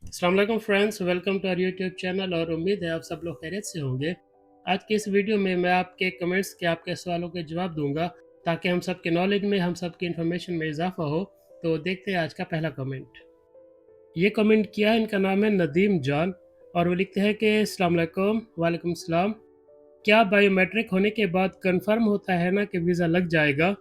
अस्सलाम वालेकुम friends, welcome to our YouTube channel और उम्मीद है आप सब लोग खैरियत से होंगे। आज की इस वीडियो में मैं आपके कमेंट्स के आपके सवालों के जवाब दूंगा ताकि हम सबके नॉलेज में हम सबकी इन्फॉर्मेशन में इजाफा हो। तो देखते हैं आज का पहला कमेंट। ये कमेंट किया है, इनका नाम है नदीम जान और वो लिखते हैं कि अस्सलाम वालेकुम। वालेकुम सलाम। क्या बायोमेट्रिक होने के बाद कंफर्म होता है ना कि वीज़ा लग जाएगा?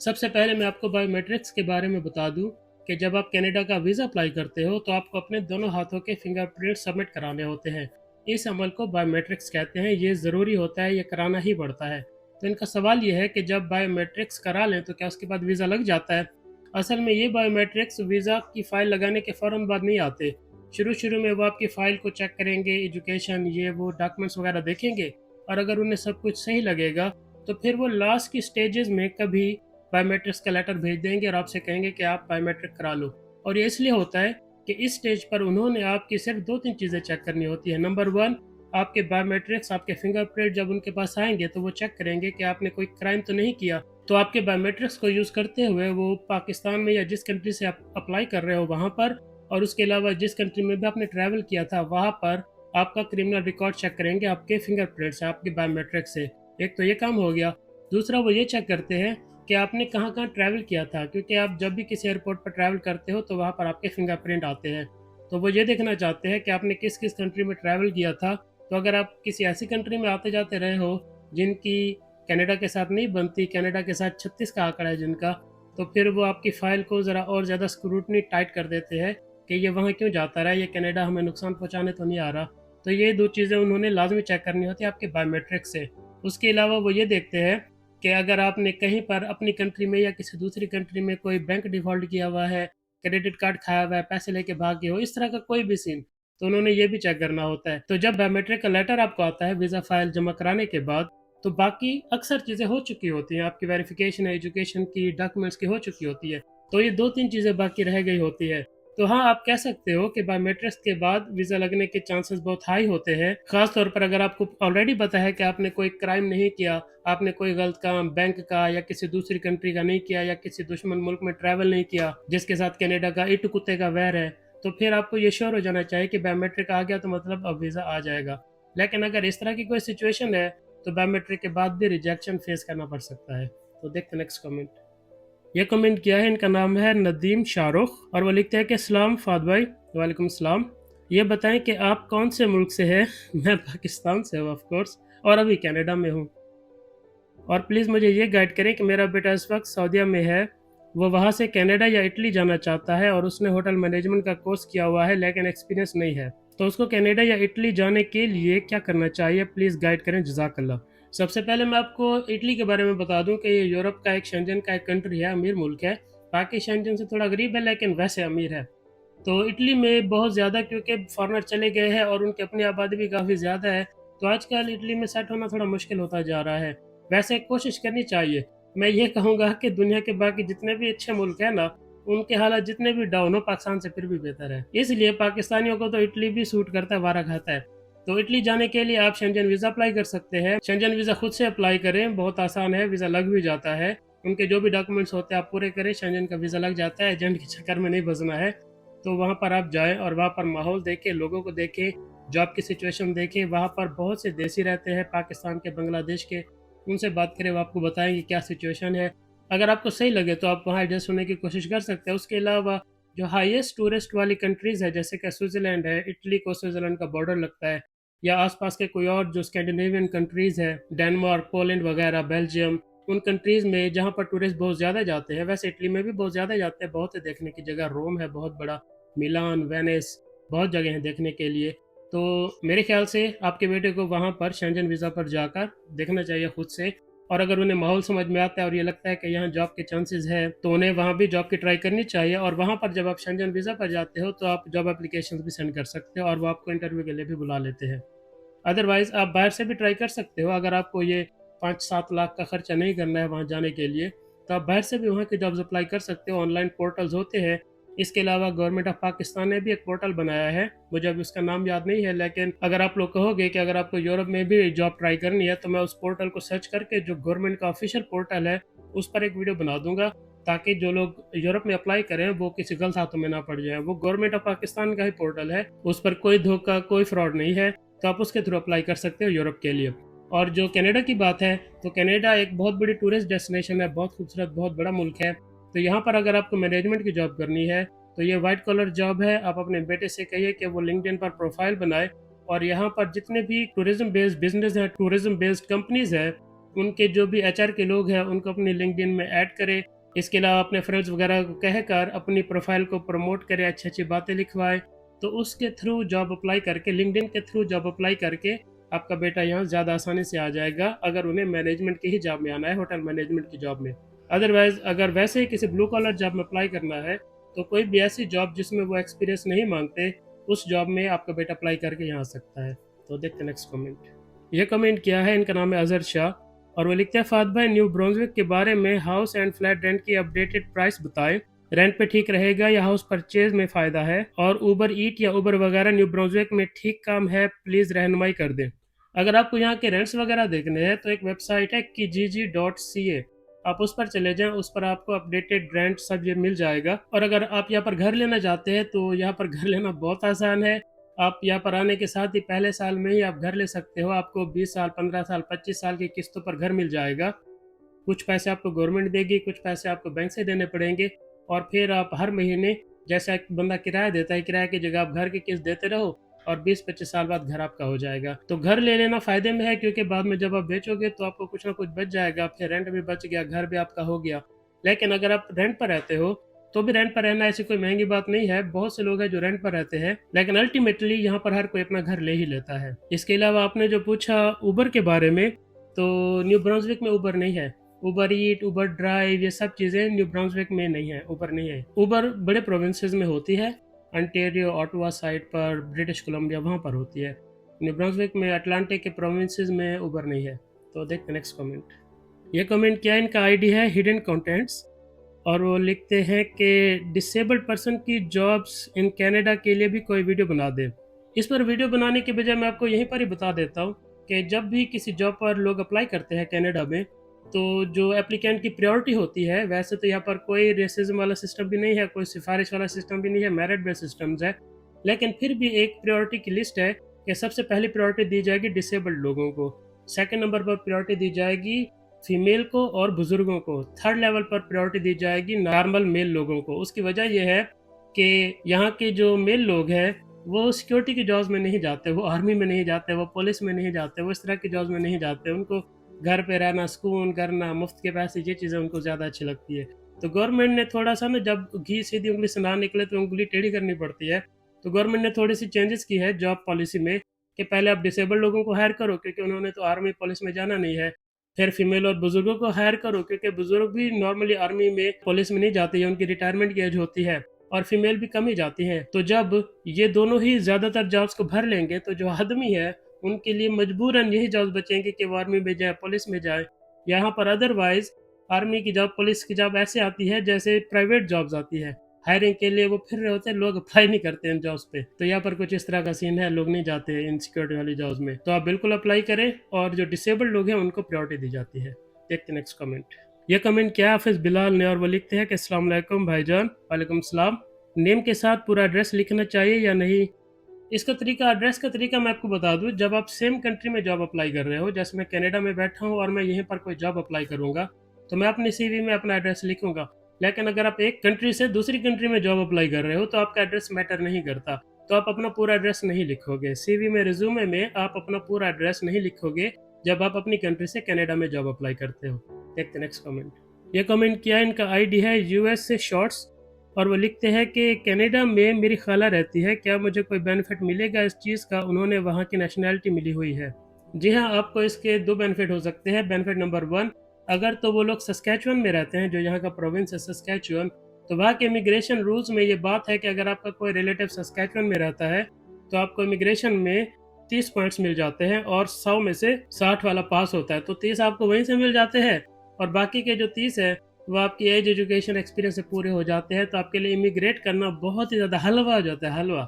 सबसे पहले मैं आपको बायोमेट्रिक्स के बारे में बता दूं कि जब आप कनाडा का वीज़ा अप्लाई करते हो तो आपको अपने दोनों हाथों के फिंगरप्रिंट सबमिट कराने होते हैं। इस अमल को बायोमेट्रिक्स कहते हैं। ये ज़रूरी होता है, ये कराना ही पड़ता है। तो इनका सवाल ये है कि जब बायोमेट्रिक्स करा लें तो क्या उसके बाद वीज़ा लग जाता है? असल में ये बायोमेट्रिक्स वीज़ा की फ़ाइल लगाने के फ़ौरन बाद नहीं आते। शुरू में वो आपकी फ़ाइल को चेक करेंगे, एजुकेशन ये वो डॉक्यूमेंट्स वगैरह देखेंगे, और अगर उन्हें सब कुछ सही लगेगा तो फिर वो लास्ट की स्टेजेस में कभी बायोमेट्रिक्स का लेटर भेज देंगे और आपसे कहेंगे कि आप बायोमेट्रिक करा लो। और ये इसलिए होता है कि इस स्टेज पर उन्होंने आपकी सिर्फ 2-3 चीज़ें चेक करनी होती है। नंबर 1, आपके बायोमेट्रिक्स, आपके फिंगरप्रिंट जब उनके पास आएँगे तो वो चेक करेंगे कि आपने कोई क्राइम तो नहीं किया। तो आपके बायोमेट्रिक्स को यूज़ करते हुए वो पाकिस्तान में या जिस कंट्री से आप अप्लाई कर रहे हो वहाँ पर, और उसके अलावा जिस कंट्री में भी आपने ट्रैवल किया था वहाँ पर आपका क्रिमिनल रिकॉर्ड चेक करेंगे आपके फिंगरप्रिंट से, आपके बायोमेट्रिक से। एक तो ये काम हो गया। दूसरा वो ये चेक करते हैं कि आपने कहाँ-कहाँ ट्रैवल किया था, क्योंकि आप जब भी किसी एयरपोर्ट पर ट्रैवल करते हो तो वहाँ पर आपके फिंगरप्रिंट आते हैं। तो वो ये देखना चाहते हैं कि आपने किस-किस कंट्री में ट्रैवल किया था। तो अगर आप किसी ऐसी कंट्री में आते-जाते रहे हो जिनकी कनाडा के साथ नहीं बनती, कनाडा के साथ 36 का आंकड़ा है जिनका, तो फिर वो आपकी फ़ाइल को ज़रा और ज़्यादा स्क्रूटनी टाइट कर देते हैं कि ये वहाँ क्यों जाता रहा है, ये कनाडा हमें नुकसान पहुँचाने तो नहीं आ रहा। तो ये 2 चीज़ें उन्होंने लाज़मी चेक करनी होती है आपके बायोमेट्रिक से। उसके अलावा वो ये देखते हैं कि अगर आपने कहीं पर अपनी कंट्री में या किसी दूसरी कंट्री में कोई बैंक डिफ़ॉल्ट किया हुआ है, क्रेडिट कार्ड खाया हुआ है, पैसे लेके भाग गए हो, इस तरह का कोई भी सीन, तो उन्होंने ये भी चेक करना होता है। तो जब बायोमेट्रिक का लेटर आपको आता है वीज़ा फ़ाइल जमा कराने के बाद, तो बाकी अक्सर चीज़ें हो चुकी होती हैं, आपकी वेरिफ़िकेशन एजुकेशन की, डॉक्यूमेंट्स की हो चुकी होती है। तो ये 2-3 चीज़ें बाकी रह गई होती है। तो हाँ, आप कह सकते हो कि बायोमेट्रिक्स के बाद वीज़ा लगने के चांसेस बहुत हाई होते हैं। ख़ास तौर पर अगर आपको ऑलरेडी पता है कि आपने कोई क्राइम नहीं किया, आपने कोई गलत काम बैंक का या किसी दूसरी कंट्री का नहीं किया, या किसी दुश्मन मुल्क में ट्रैवल नहीं किया, जिसके साथ कनाडा का ईंट कुत्ते का वैर है, तो फिर आपको ये श्योर हो जाना चाहिए कि बायोमेट्रिक आ गया तो मतलब अब वीज़ा आ जाएगा। लेकिन अगर इस तरह की कोई सिचुएशन है, तो बायोमेट्रिक के बाद भी रिजेक्शन फेस करना पड़ सकता है। तो देखते हैं नेक्स्ट कमेंट। ये कमेंट किया है, इनका नाम है नदीम शाहरुख और वो लिखते हैं कि सलाम फाद भाई। वालेकुम सलाम। ये बताएं कि आप कौन से मुल्क से हैं? मैं पाकिस्तान से हूँ ऑफ कोर्स, और अभी कनाडा में हूँ। और प्लीज़ मुझे ये गाइड करें कि मेरा बेटा इस वक्त सऊदीया में है, वो वहाँ से कनाडा या इटली जाना चाहता है और उसने होटल मैनेजमेंट का कोर्स किया हुआ है लेकिन एक्सपीरियंस नहीं है। तो उसको कनाडा या इटली जाने के लिए क्या करना चाहिए? प्लीज़ गाइड करें, जज़ाकल्लाह। सबसे पहले मैं आपको इटली के बारे में बता दूं कि ये यूरोप का एक शेंजन का एक कंट्री है, अमीर मुल्क है। बाकी शेंजन से थोड़ा गरीब है लेकिन वैसे अमीर है। तो इटली में बहुत ज़्यादा क्योंकि फॉरेनर चले गए हैं और उनकी अपनी आबादी भी काफ़ी ज़्यादा है, तो आजकल इटली में सेट होना थोड़ा मुश्किल होता जा रहा है। वैसे कोशिश करनी चाहिए। मैं ये कहूँगा कि दुनिया के बाकी जितने भी अच्छे मुल्क हैं ना, उनके हालात जितने भी डाउन हो, पाकिस्तान से फिर भी बेहतर है। इसलिए पाकिस्तानियों को तो इटली भी सूट करता है, वारा खाता है। तो इटली जाने के लिए आप शेंजन वीज़ा अप्लाई कर सकते हैं। शेंजन वीज़ा खुद से अप्लाई करें, बहुत आसान है, वीज़ा लग भी जाता है। उनके जो भी डॉक्यूमेंट्स होते हैं आप पूरे करें, शेंजन का वीज़ा लग जाता है। एजेंट के चक्कर में नहीं फँसना है। तो वहाँ पर आप जाएँ और वहाँ पर माहौल देखें, लोगों को देखें, जॉब की सिचुएशन देखें। वहाँ पर बहुत से देसी रहते हैं पाकिस्तान के, बांग्लादेश के, उनसे बात करें, वो आपको बताएँगे क्या सिचुएशन है। अगर आपको सही लगे तो आप वहाँ एडजस्ट होने की कोशिश कर सकते हैं। उसके अलावा जो हाईएस्ट टूरिस्ट वाली कंट्रीज़ है जैसे कि स्विट्ज़रलैंड है, इटली को स्विट्ज़रलैंड का बॉर्डर लगता है, या आस-पास के कोई और जो स्कैंडिनेवियन कंट्रीज़ है, डेनमार्क, पोलैंड वगैरह, बेल्जियम, उन कंट्रीज़ में जहाँ पर टूरिस्ट बहुत ज़्यादा जाते हैं, वैसे इटली में भी बहुत ज़्यादा जाते हैं, बहुत है देखने की जगह, रोम है बहुत बड़ा, मिलान, वेनिस, बहुत जगह हैं देखने के लिए। तो मेरे ख़्याल से आपके बेटे को वहाँ पर शेंजन वीज़ा पर जाकर देखना चाहिए खुद से, और अगर उन्हें माहौल समझ में आता है और ये लगता है कि यहाँ जॉब के चांसेस है, तो उन्हें वहाँ भी जॉब की ट्राई करनी चाहिए। और वहाँ पर जब आप शेंजन वीज़ा पर जाते हो, तो आप जॉब एप्लीकेशंस भी सेंड कर सकते हो और वो आपको इंटरव्यू के लिए भी बुला लेते हैं। अदरवाइज़ आप बाहर से भी ट्राई कर सकते हो। अगर आपको ये 5-7 लाख का खर्चा नहीं करना है वहाँ जाने के लिए, तो आप बाहर से भी वहाँ की जॉब्स अप्लाई कर सकते हो। ऑनलाइन पोर्टल्स होते हैं। इसके अलावा गवर्नमेंट ऑफ पाकिस्तान ने भी एक पोर्टल बनाया है, मुझे अभी उसका नाम याद नहीं है, लेकिन अगर आप लोग कहोगे कि अगर आपको यूरोप में भी जॉब ट्राई करनी है, तो मैं उस पोर्टल को सर्च करके जो गवर्नमेंट का ऑफिशियल पोर्टल है, उस पर एक वीडियो बना दूँगा। ताकि जो लोग यूरोप में अप्लाई करें वो किसी गलत हाथों में ना पड़ जाए। वो गवर्नमेंट ऑफ पाकिस्तान का ही पोर्टल है, उस पर कोई धोखा, कोई फ्रॉड नहीं है, तो आप उसके थ्रू अप्लाई कर सकते हो यूरोप के लिए। और जो कनाडा की बात है, तो कनाडा एक बहुत बड़ी टूरिस्ट डेस्टिनेशन है, बहुत खूबसूरत, बहुत बड़ा मुल्क है। तो यहाँ पर अगर आपको मैनेजमेंट की जॉब करनी है तो ये वाइट कॉलर जॉब है। आप अपने बेटे से कहिए कि वो लिंक्डइन पर प्रोफाइल बनाए और यहाँ पर जितने भी टूरिज्म बेस्ड बिजनेस है, टूरिज्म बेस्ड कंपनीज है, उनके जो भी एचआर के लोग हैं उनको अपनी लिंक्डइन में ऐड करें। इसके अलावा अपने फ्रेंड्स वगैरह को कहकर अपनी प्रोफाइल को प्रमोट करें, अच्छी अच्छी बातें लिखवाएं। तो उसके थ्रू जॉब अप्लाई करके, लिंक्डइन के थ्रू जॉब अप्लाई करके आपका बेटा यहाँ ज़्यादा आसानी से आ जाएगा, अगर उन्हें मैनेजमेंट की ही जॉब में आना है, होटल मैनेजमेंट की जॉब में। अदरवाइज अगर वैसे ही किसी ब्लू कॉलर जॉब में अप्लाई करना है तो कोई भी ऐसी जॉब जिसमें वो एक्सपीरियंस नहीं मांगते, उस जॉब में आपका बेटा अप्लाई करके यहाँ आ सकता है। तो देखते नेक्स्ट कमेंट। ये कमेंट किया है, इनका नाम है अजहर शाह और वो लिखते हैं, फात भाई न्यू ब्रांसविक के बारे में हाउस एंड फ्लैट रेंट की अपडेटेड प्राइस बताएं। रेंट पे ठीक रहेगा या हाउस परचेज में फ़ायदा है? और उबर ईट या उबर वगैरह न्यू ब्रांसविक में ठीक काम है? प्लीज़ रहनुमाई कर दें। अगर आपको यहाँ के रेंट्स वगैरह देखने हैं तो एक वेबसाइट है kijiji.ca, आप उस पर चले जाएं, उस पर आपको अपडेटेड रेंट सब ये मिल जाएगा। और अगर आप यहाँ पर घर लेना चाहते हैं तो यहाँ पर घर लेना बहुत आसान है। आप यहाँ पर आने के साथ ही पहले साल में ही आप घर ले सकते हो। आपको 20 साल, 15 साल, 25 साल की किस्तों पर घर मिल जाएगा। कुछ पैसे आपको गवर्नमेंट देगी, कुछ पैसे आपको बैंक से देने पड़ेंगे और फिर आप हर महीने, जैसा एक बंदा किराया देता है, किराए की जगह आप घर की किस्त देते रहो और 20-25 साल बाद घर आपका हो जाएगा। तो घर ले लेना फ़ायदे में है, क्योंकि बाद में जब आप बेचोगे तो आपको कुछ ना कुछ बच जाएगा, फिर रेंट भी बच गया, घर भी आपका हो गया। लेकिन अगर आप रेंट पर रहते हो तो भी रेंट पर रहना ऐसी कोई महंगी बात नहीं है। बहुत से लोग हैं जो रेंट पर रहते हैं, लेकिन अल्टीमेटली यहाँ पर हर कोई अपना घर ले ही लेता है। इसके अलावा आपने जो पूछा उबर के बारे में, तो न्यू ब्रांसविक में उबर नहीं है। उबर ईट, उबर ड्राइव, ये सब चीज़ें न्यू ब्रांसविक में नहीं है, उबर नहीं है। उबर बड़े प्रोविंसेस में होती है, अंटेरियो, ऑटवा साइड पर, ब्रिटिश कोलंबिया वहाँ पर होती है। न्यू ब्रांसविक में, अटलांटिक के प्रोविंसेस में उबर नहीं है। तो देखते नेक्स्ट कमेंट। ये कमेंट क्या है, इनका आईडी है हिडन कंटेंट्स और वो लिखते हैं कि डिसेबल्ड पर्सन की जॉब्स इन कनाडा के लिए भी कोई वीडियो बना दे। इस पर वीडियो बनाने के बजाय मैं आपको यहीं पर ही बता देता हूँ कि जब भी किसी जॉब पर लोग अप्लाई करते हैं कनाडा में, तो जो एप्लीकेंट की प्रायोरिटी होती है, वैसे तो यहाँ पर कोई रेसिज्म वाला सिस्टम भी नहीं है, कोई सिफारिश वाला सिस्टम भी नहीं है, मेरिट बेस्ड सिस्टम्स है। लेकिन फिर भी एक प्रायोरिटी की लिस्ट है कि सबसे पहली प्रायोरिटी दी जाएगी डिसेबल्ड लोगों को, सेकंड नंबर पर प्रायोरिटी दी जाएगी फीमेल को और बुजुर्गों को, थर्ड लेवल पर प्रायोरिटी दी जाएगी नॉर्मल मेल लोगों को। उसकी वजह यह है कि यहाँ के जो मेल लोग हैं वो सिक्योरिटी की जॉब्स में नहीं जाते, वो आर्मी में नहीं जाते, वो पुलिस में नहीं जाते, वो इस तरह की जॉब्स में नहीं जाते। उनको घर पे रहना, सुकून करना, मुफ्त के पैसे, ये चीज़ें उनको ज़्यादा अच्छी लगती है। तो गवर्नमेंट ने थोड़ा सा ना, जब घी सीधी उंगली से ना निकले तो उंगली टेढ़ी करनी पड़ती है। तो गवर्नमेंट ने थोड़ी सी चेंजेस की है जॉब पॉलिसी में कि पहले आप डिसेबल्ड लोगों को हायर करो क्योंकि उन्होंने तो आर्मी पुलिस में जाना नहीं है। फिर फीमेल और बुजुर्गों को हायर करो क्योंकि बुजुर्ग भी नॉर्मली आर्मी में, पुलिस में नहीं जाते हैं, उनकी रिटायरमेंट की एज होती है, और फीमेल भी कम ही जाती हैं। तो जब ये दोनों ही ज़्यादातर जॉब्स को भर लेंगे तो जो आदमी है उनके लिए मजबूरन यही जॉब्स बचेंगे कि वो आर्मी में जाए, पुलिस में जाए। यहाँ पर अदरवाइज आर्मी की जॉब, पुलिस की जॉब ऐसे आती है जैसे प्राइवेट जॉब्स आती है, हायरिंग के लिए वो फिर रहे होते हैं, लोग अप्लाई नहीं करते इन जॉब्स पे। तो यहाँ पर कुछ इस तरह का सीन है, लोग नहीं जाते इन सिक्योरिटी वाली जॉब्स में। तो आप बिल्कुल अप्लाई करें और जो डिसेबल्ड लोग हैं उनको प्रायोरिटी दी जाती है। देखते नेक्स्ट कमेंट। ये कमेंट क्या हाफिज बिलाल ने, और वो लिखते हैं कि अस्सलाम वालेकुम भाईजान। वालेकुम सलाम। नेम के साथ पूरा एड्रेस लिखना चाहिए या नहीं? इसका तरीका, एड्रेस का तरीका मैं आपको बता दूं। जब आप सेम कंट्री में जॉब अप्लाई कर रहे हो, जैसे मैं कनाडा में बैठा हूं और मैं यहीं पर कोई जॉब अप्लाई करूंगा, तो मैं अपनी सीवी में अपना एड्रेस लिखूंगा। लेकिन अगर आप एक कंट्री से दूसरी कंट्री में जॉब अप्लाई कर रहे हो तो आपका एड्रेस मैटर नहीं करता, तो आप अपना पूरा एड्रेस नहीं लिखोगे सीवी में, रिज्यूमे में आप अपना पूरा एड्रेस नहीं लिखोगे जब आप अपनी कंट्री से कनाडा में जॉब अप्लाई करते हो। देखते नेक्स्ट कमेंट। ये कमेंट किया, इनका आईडी है यूएस से शॉर्ट्स और वो लिखते हैं कि कनाडा में मेरी खाला रहती है, क्या मुझे कोई बेनिफिट मिलेगा इस चीज़ का? उन्होंने वहाँ की नेशनैलिटी मिली हुई है। जी हाँ, आपको इसके दो बेनिफिट हो सकते हैं। बेनिफिट नंबर 1, अगर तो वो लोग सस्कैचुअन में रहते हैं, जो यहाँ का प्रोविंस है सस्कैचुअन, तो वहाँ के इमिग्रेशन रूल्स में ये बात है कि अगर आपका कोई रिलेटिव सस्कैचुअन में रहता है तो आपको इमिग्रेशन में 30 पॉइंट्स मिल जाते हैं और 100 में से 60 वाला पास होता है, तो 30 आपको वहीं से मिल जाते हैं और बाकी के जो 30 है वो आपकी एज, एजुकेशन, एक्सपीरियंस से पूरे हो जाते हैं। तो आपके लिए इमिग्रेट करना बहुत ही ज़्यादा हलवा हो जाता है, हलवा।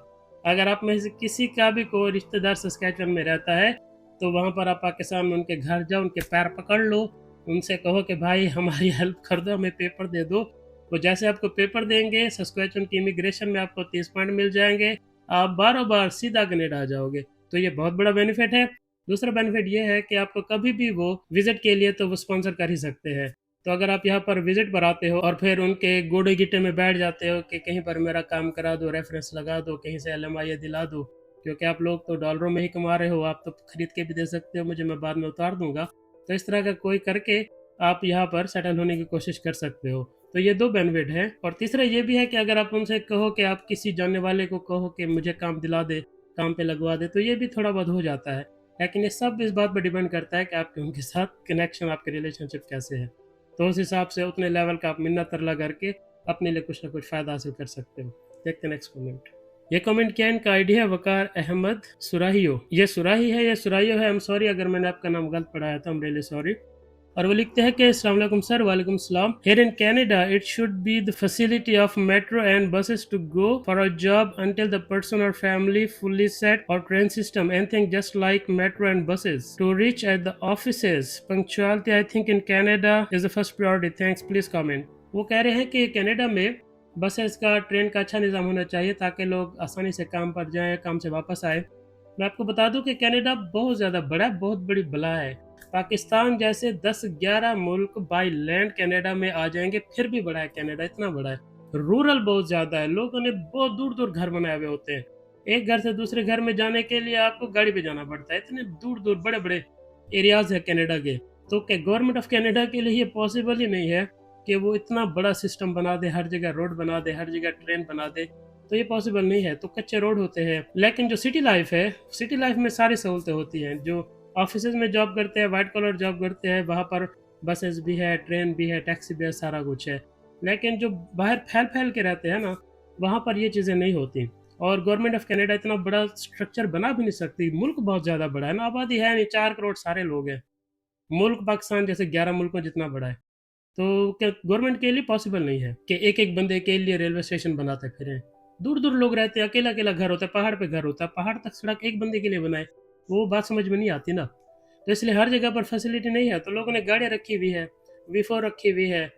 अगर आप में से किसी का भी कोई रिश्तेदार सस्कैचुअन में रहता है तो वहाँ पर आप पाकिस्तान में उनके घर जाओ, उनके पैर पकड़ लो, उनसे कहो कि भाई हमारी हेल्प कर दो, हमें पेपर दे दो, वो जैसे आपको पेपर देंगे, सस्क्वेचुअन की इमिग्रेशन में आपको 30 पॉइंट मिल जाएंगे, आप बारों बार सीधा कनेडा आ जाओगे। तो ये बहुत बड़ा बेनिफिट है। दूसरा बेनिफिट ये है कि आपको कभी भी वो विजिट के लिए तो वो स्पॉन्सर कर ही सकते हैं। तो अगर आप यहाँ पर विजिट पर आते हो और फिर उनके गोडे गिट्टे में बैठ जाते हो कि कहीं पर मेरा काम करा दो, रेफरेंस लगा दो, कहीं से LMIA दिला दो, क्योंकि आप लोग तो डॉलरों में ही कमा रहे हो, आप तो खरीद के भी दे सकते हो मुझे, मैं बाद में उतार दूंगा। तो इस तरह का कोई करके आप यहाँ पर सेटल होने की कोशिश कर सकते हो। तो ये 2 बेनिफिट है। और तीसरा ये भी है कि अगर आप उनसे कहो कि आप किसी जानने वाले को कहो कि मुझे काम दिला दे, काम पे लगवा दे, तो ये भी थोड़ा बहुत हो जाता है। लेकिन ये सब इस बात पर डिपेंड करता है कि आपके उनके साथ कनेक्शन, आपके रिलेशनशिप कैसे है। तो उस हिसाब से उतने लेवल का आप मिन्नत तरला करके अपने लिए कुछ ना कुछ फ़ायदा हासिल कर सकते हो। देखते हैं नेक्स्ट कमेंट। ये कमेंट क्या है, इनका आइडिया वकार अहमद सुराहियो। ये सुराही है या सुराहियो है, आई एम सॉरी अगर मैंने आपका नाम गलत पढ़ाया था, आई एम रियली सॉरी। और वो लिखते हैं कि अस्सलाम वालेकुम सर। वालेकुम सलाम। Here in Canada, it should be the facility of metro and buses to go for a job until the person or family fully set, or train system, anything just like metro and buses to reach at the offices. Punctuality, I think in Canada is the first priority. Thanks, please comment. वो कह रहे हैं कि Canada में buses का, train का अच्छा निज़ाम होना चाहिए ताकि लोग आसानी से काम पर जाएं, काम से वापस आए। मैं आपको बता दूं कि कनाडा बहुत ज़्यादा बड़ा है, बहुत बड़ी बला है। पाकिस्तान जैसे 10-11 मुल्क बाई लैंड कनाडा में आ जाएंगे, फिर भी बड़ा है कनाडा, इतना बड़ा है। रूरल बहुत ज़्यादा है, लोगों ने बहुत दूर दूर घर बनाए हुए होते हैं। एक घर से दूसरे घर में जाने के लिए आपको गाड़ी पे जाना पड़ता है, इतने दूर दूर बड़े बड़े एरियाज है कनाडा के। तो क्या गवर्नमेंट ऑफ कनाडा के लिए ये पॉसिबल ही नहीं है कि वो इतना बड़ा सिस्टम बना दे, हर जगह रोड बना दे, हर जगह ट्रेन बना दे। तो ये पॉसिबल नहीं है। तो कच्चे रोड होते हैं। लेकिन जो सिटी लाइफ है, सिटी लाइफ में सारी सहूलतें होती हैं। जो ऑफिस में जॉब करते हैं, वाइट कॉलर जॉब करते हैं, वहाँ पर बसेस भी है, ट्रेन भी है, टैक्सी भी है, सारा कुछ है। लेकिन जो बाहर फैल फैल के रहते हैं ना, वहाँ पर ये चीज़ें नहीं होती। और गवर्नमेंट ऑफ कनाडा इतना बड़ा स्ट्रक्चर बना भी नहीं सकती। मुल्क बहुत ज़्यादा बड़ा है ना, आबादी है नहीं, 4 करोड़ सारे लोग हैं। मुल्क पाकिस्तान जैसे 11 मुल्कों जितना बड़ा है। तो क्या गवर्नमेंट के लिए पॉसिबल नहीं है कि एक एक बंदे के लिए रेलवे स्टेशन बनाते फिरें। दूर दूर लोग रहते हैं, अकेला अकेला घर होता है, पहाड़ पे घर होता है, पहाड़ तक सड़क एक बंदे के लिए बनाए, वो बात समझ में नहीं आती ना। तो इसलिए हर जगह पर फैसिलिटी नहीं है, तो लोगों ने गाड़ियाँ रखी हुई है, V4 रखी हुई है,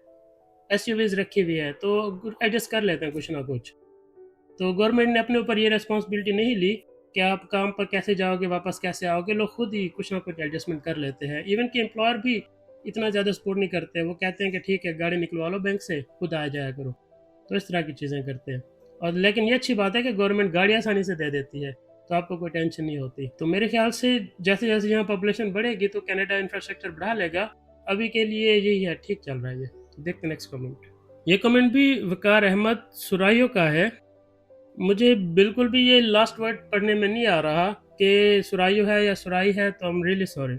SUVs रखी हुई है, तो एडजस्ट कर लेते हैं कुछ ना कुछ। तो गवर्नमेंट ने अपने ऊपर ये रिस्पॉन्सिबिलिटी नहीं ली कि आप काम पर कैसे जाओगे, वापस कैसे आओगे। लोग खुद ही कुछ ना कुछ एडजस्टमेंट कर लेते हैं। इवन कि एम्प्लॉयर भी इतना ज़्यादा सपोर्ट नहीं करते। वो कहते हैं कि ठीक है, गाड़ी निकलवा लो बैंक से, खुद आ जाया करो। तो इस तरह की चीज़ें करते हैं। और लेकिन ये अच्छी बात है कि गवर्नमेंट गाड़ी आसानी से दे देती है, तो आपको कोई टेंशन नहीं होती। तो मेरे ख्याल से जैसे जैसे यहाँ पॉपुलेशन बढ़ेगी तो कनाडा इंफ्रास्ट्रक्चर बढ़ा लेगा। अभी के लिए यही है, ठीक चल रहा है ये। तो देखते नेक्स्ट कमेंट। ये कमेंट भी वकार अहमद सुराइयो का है। मुझे बिल्कुल भी ये लास्ट वर्ड पढ़ने में नहीं आ रहा कि सुराइयो है या सुराई है, तो आई एम रियली सॉरी।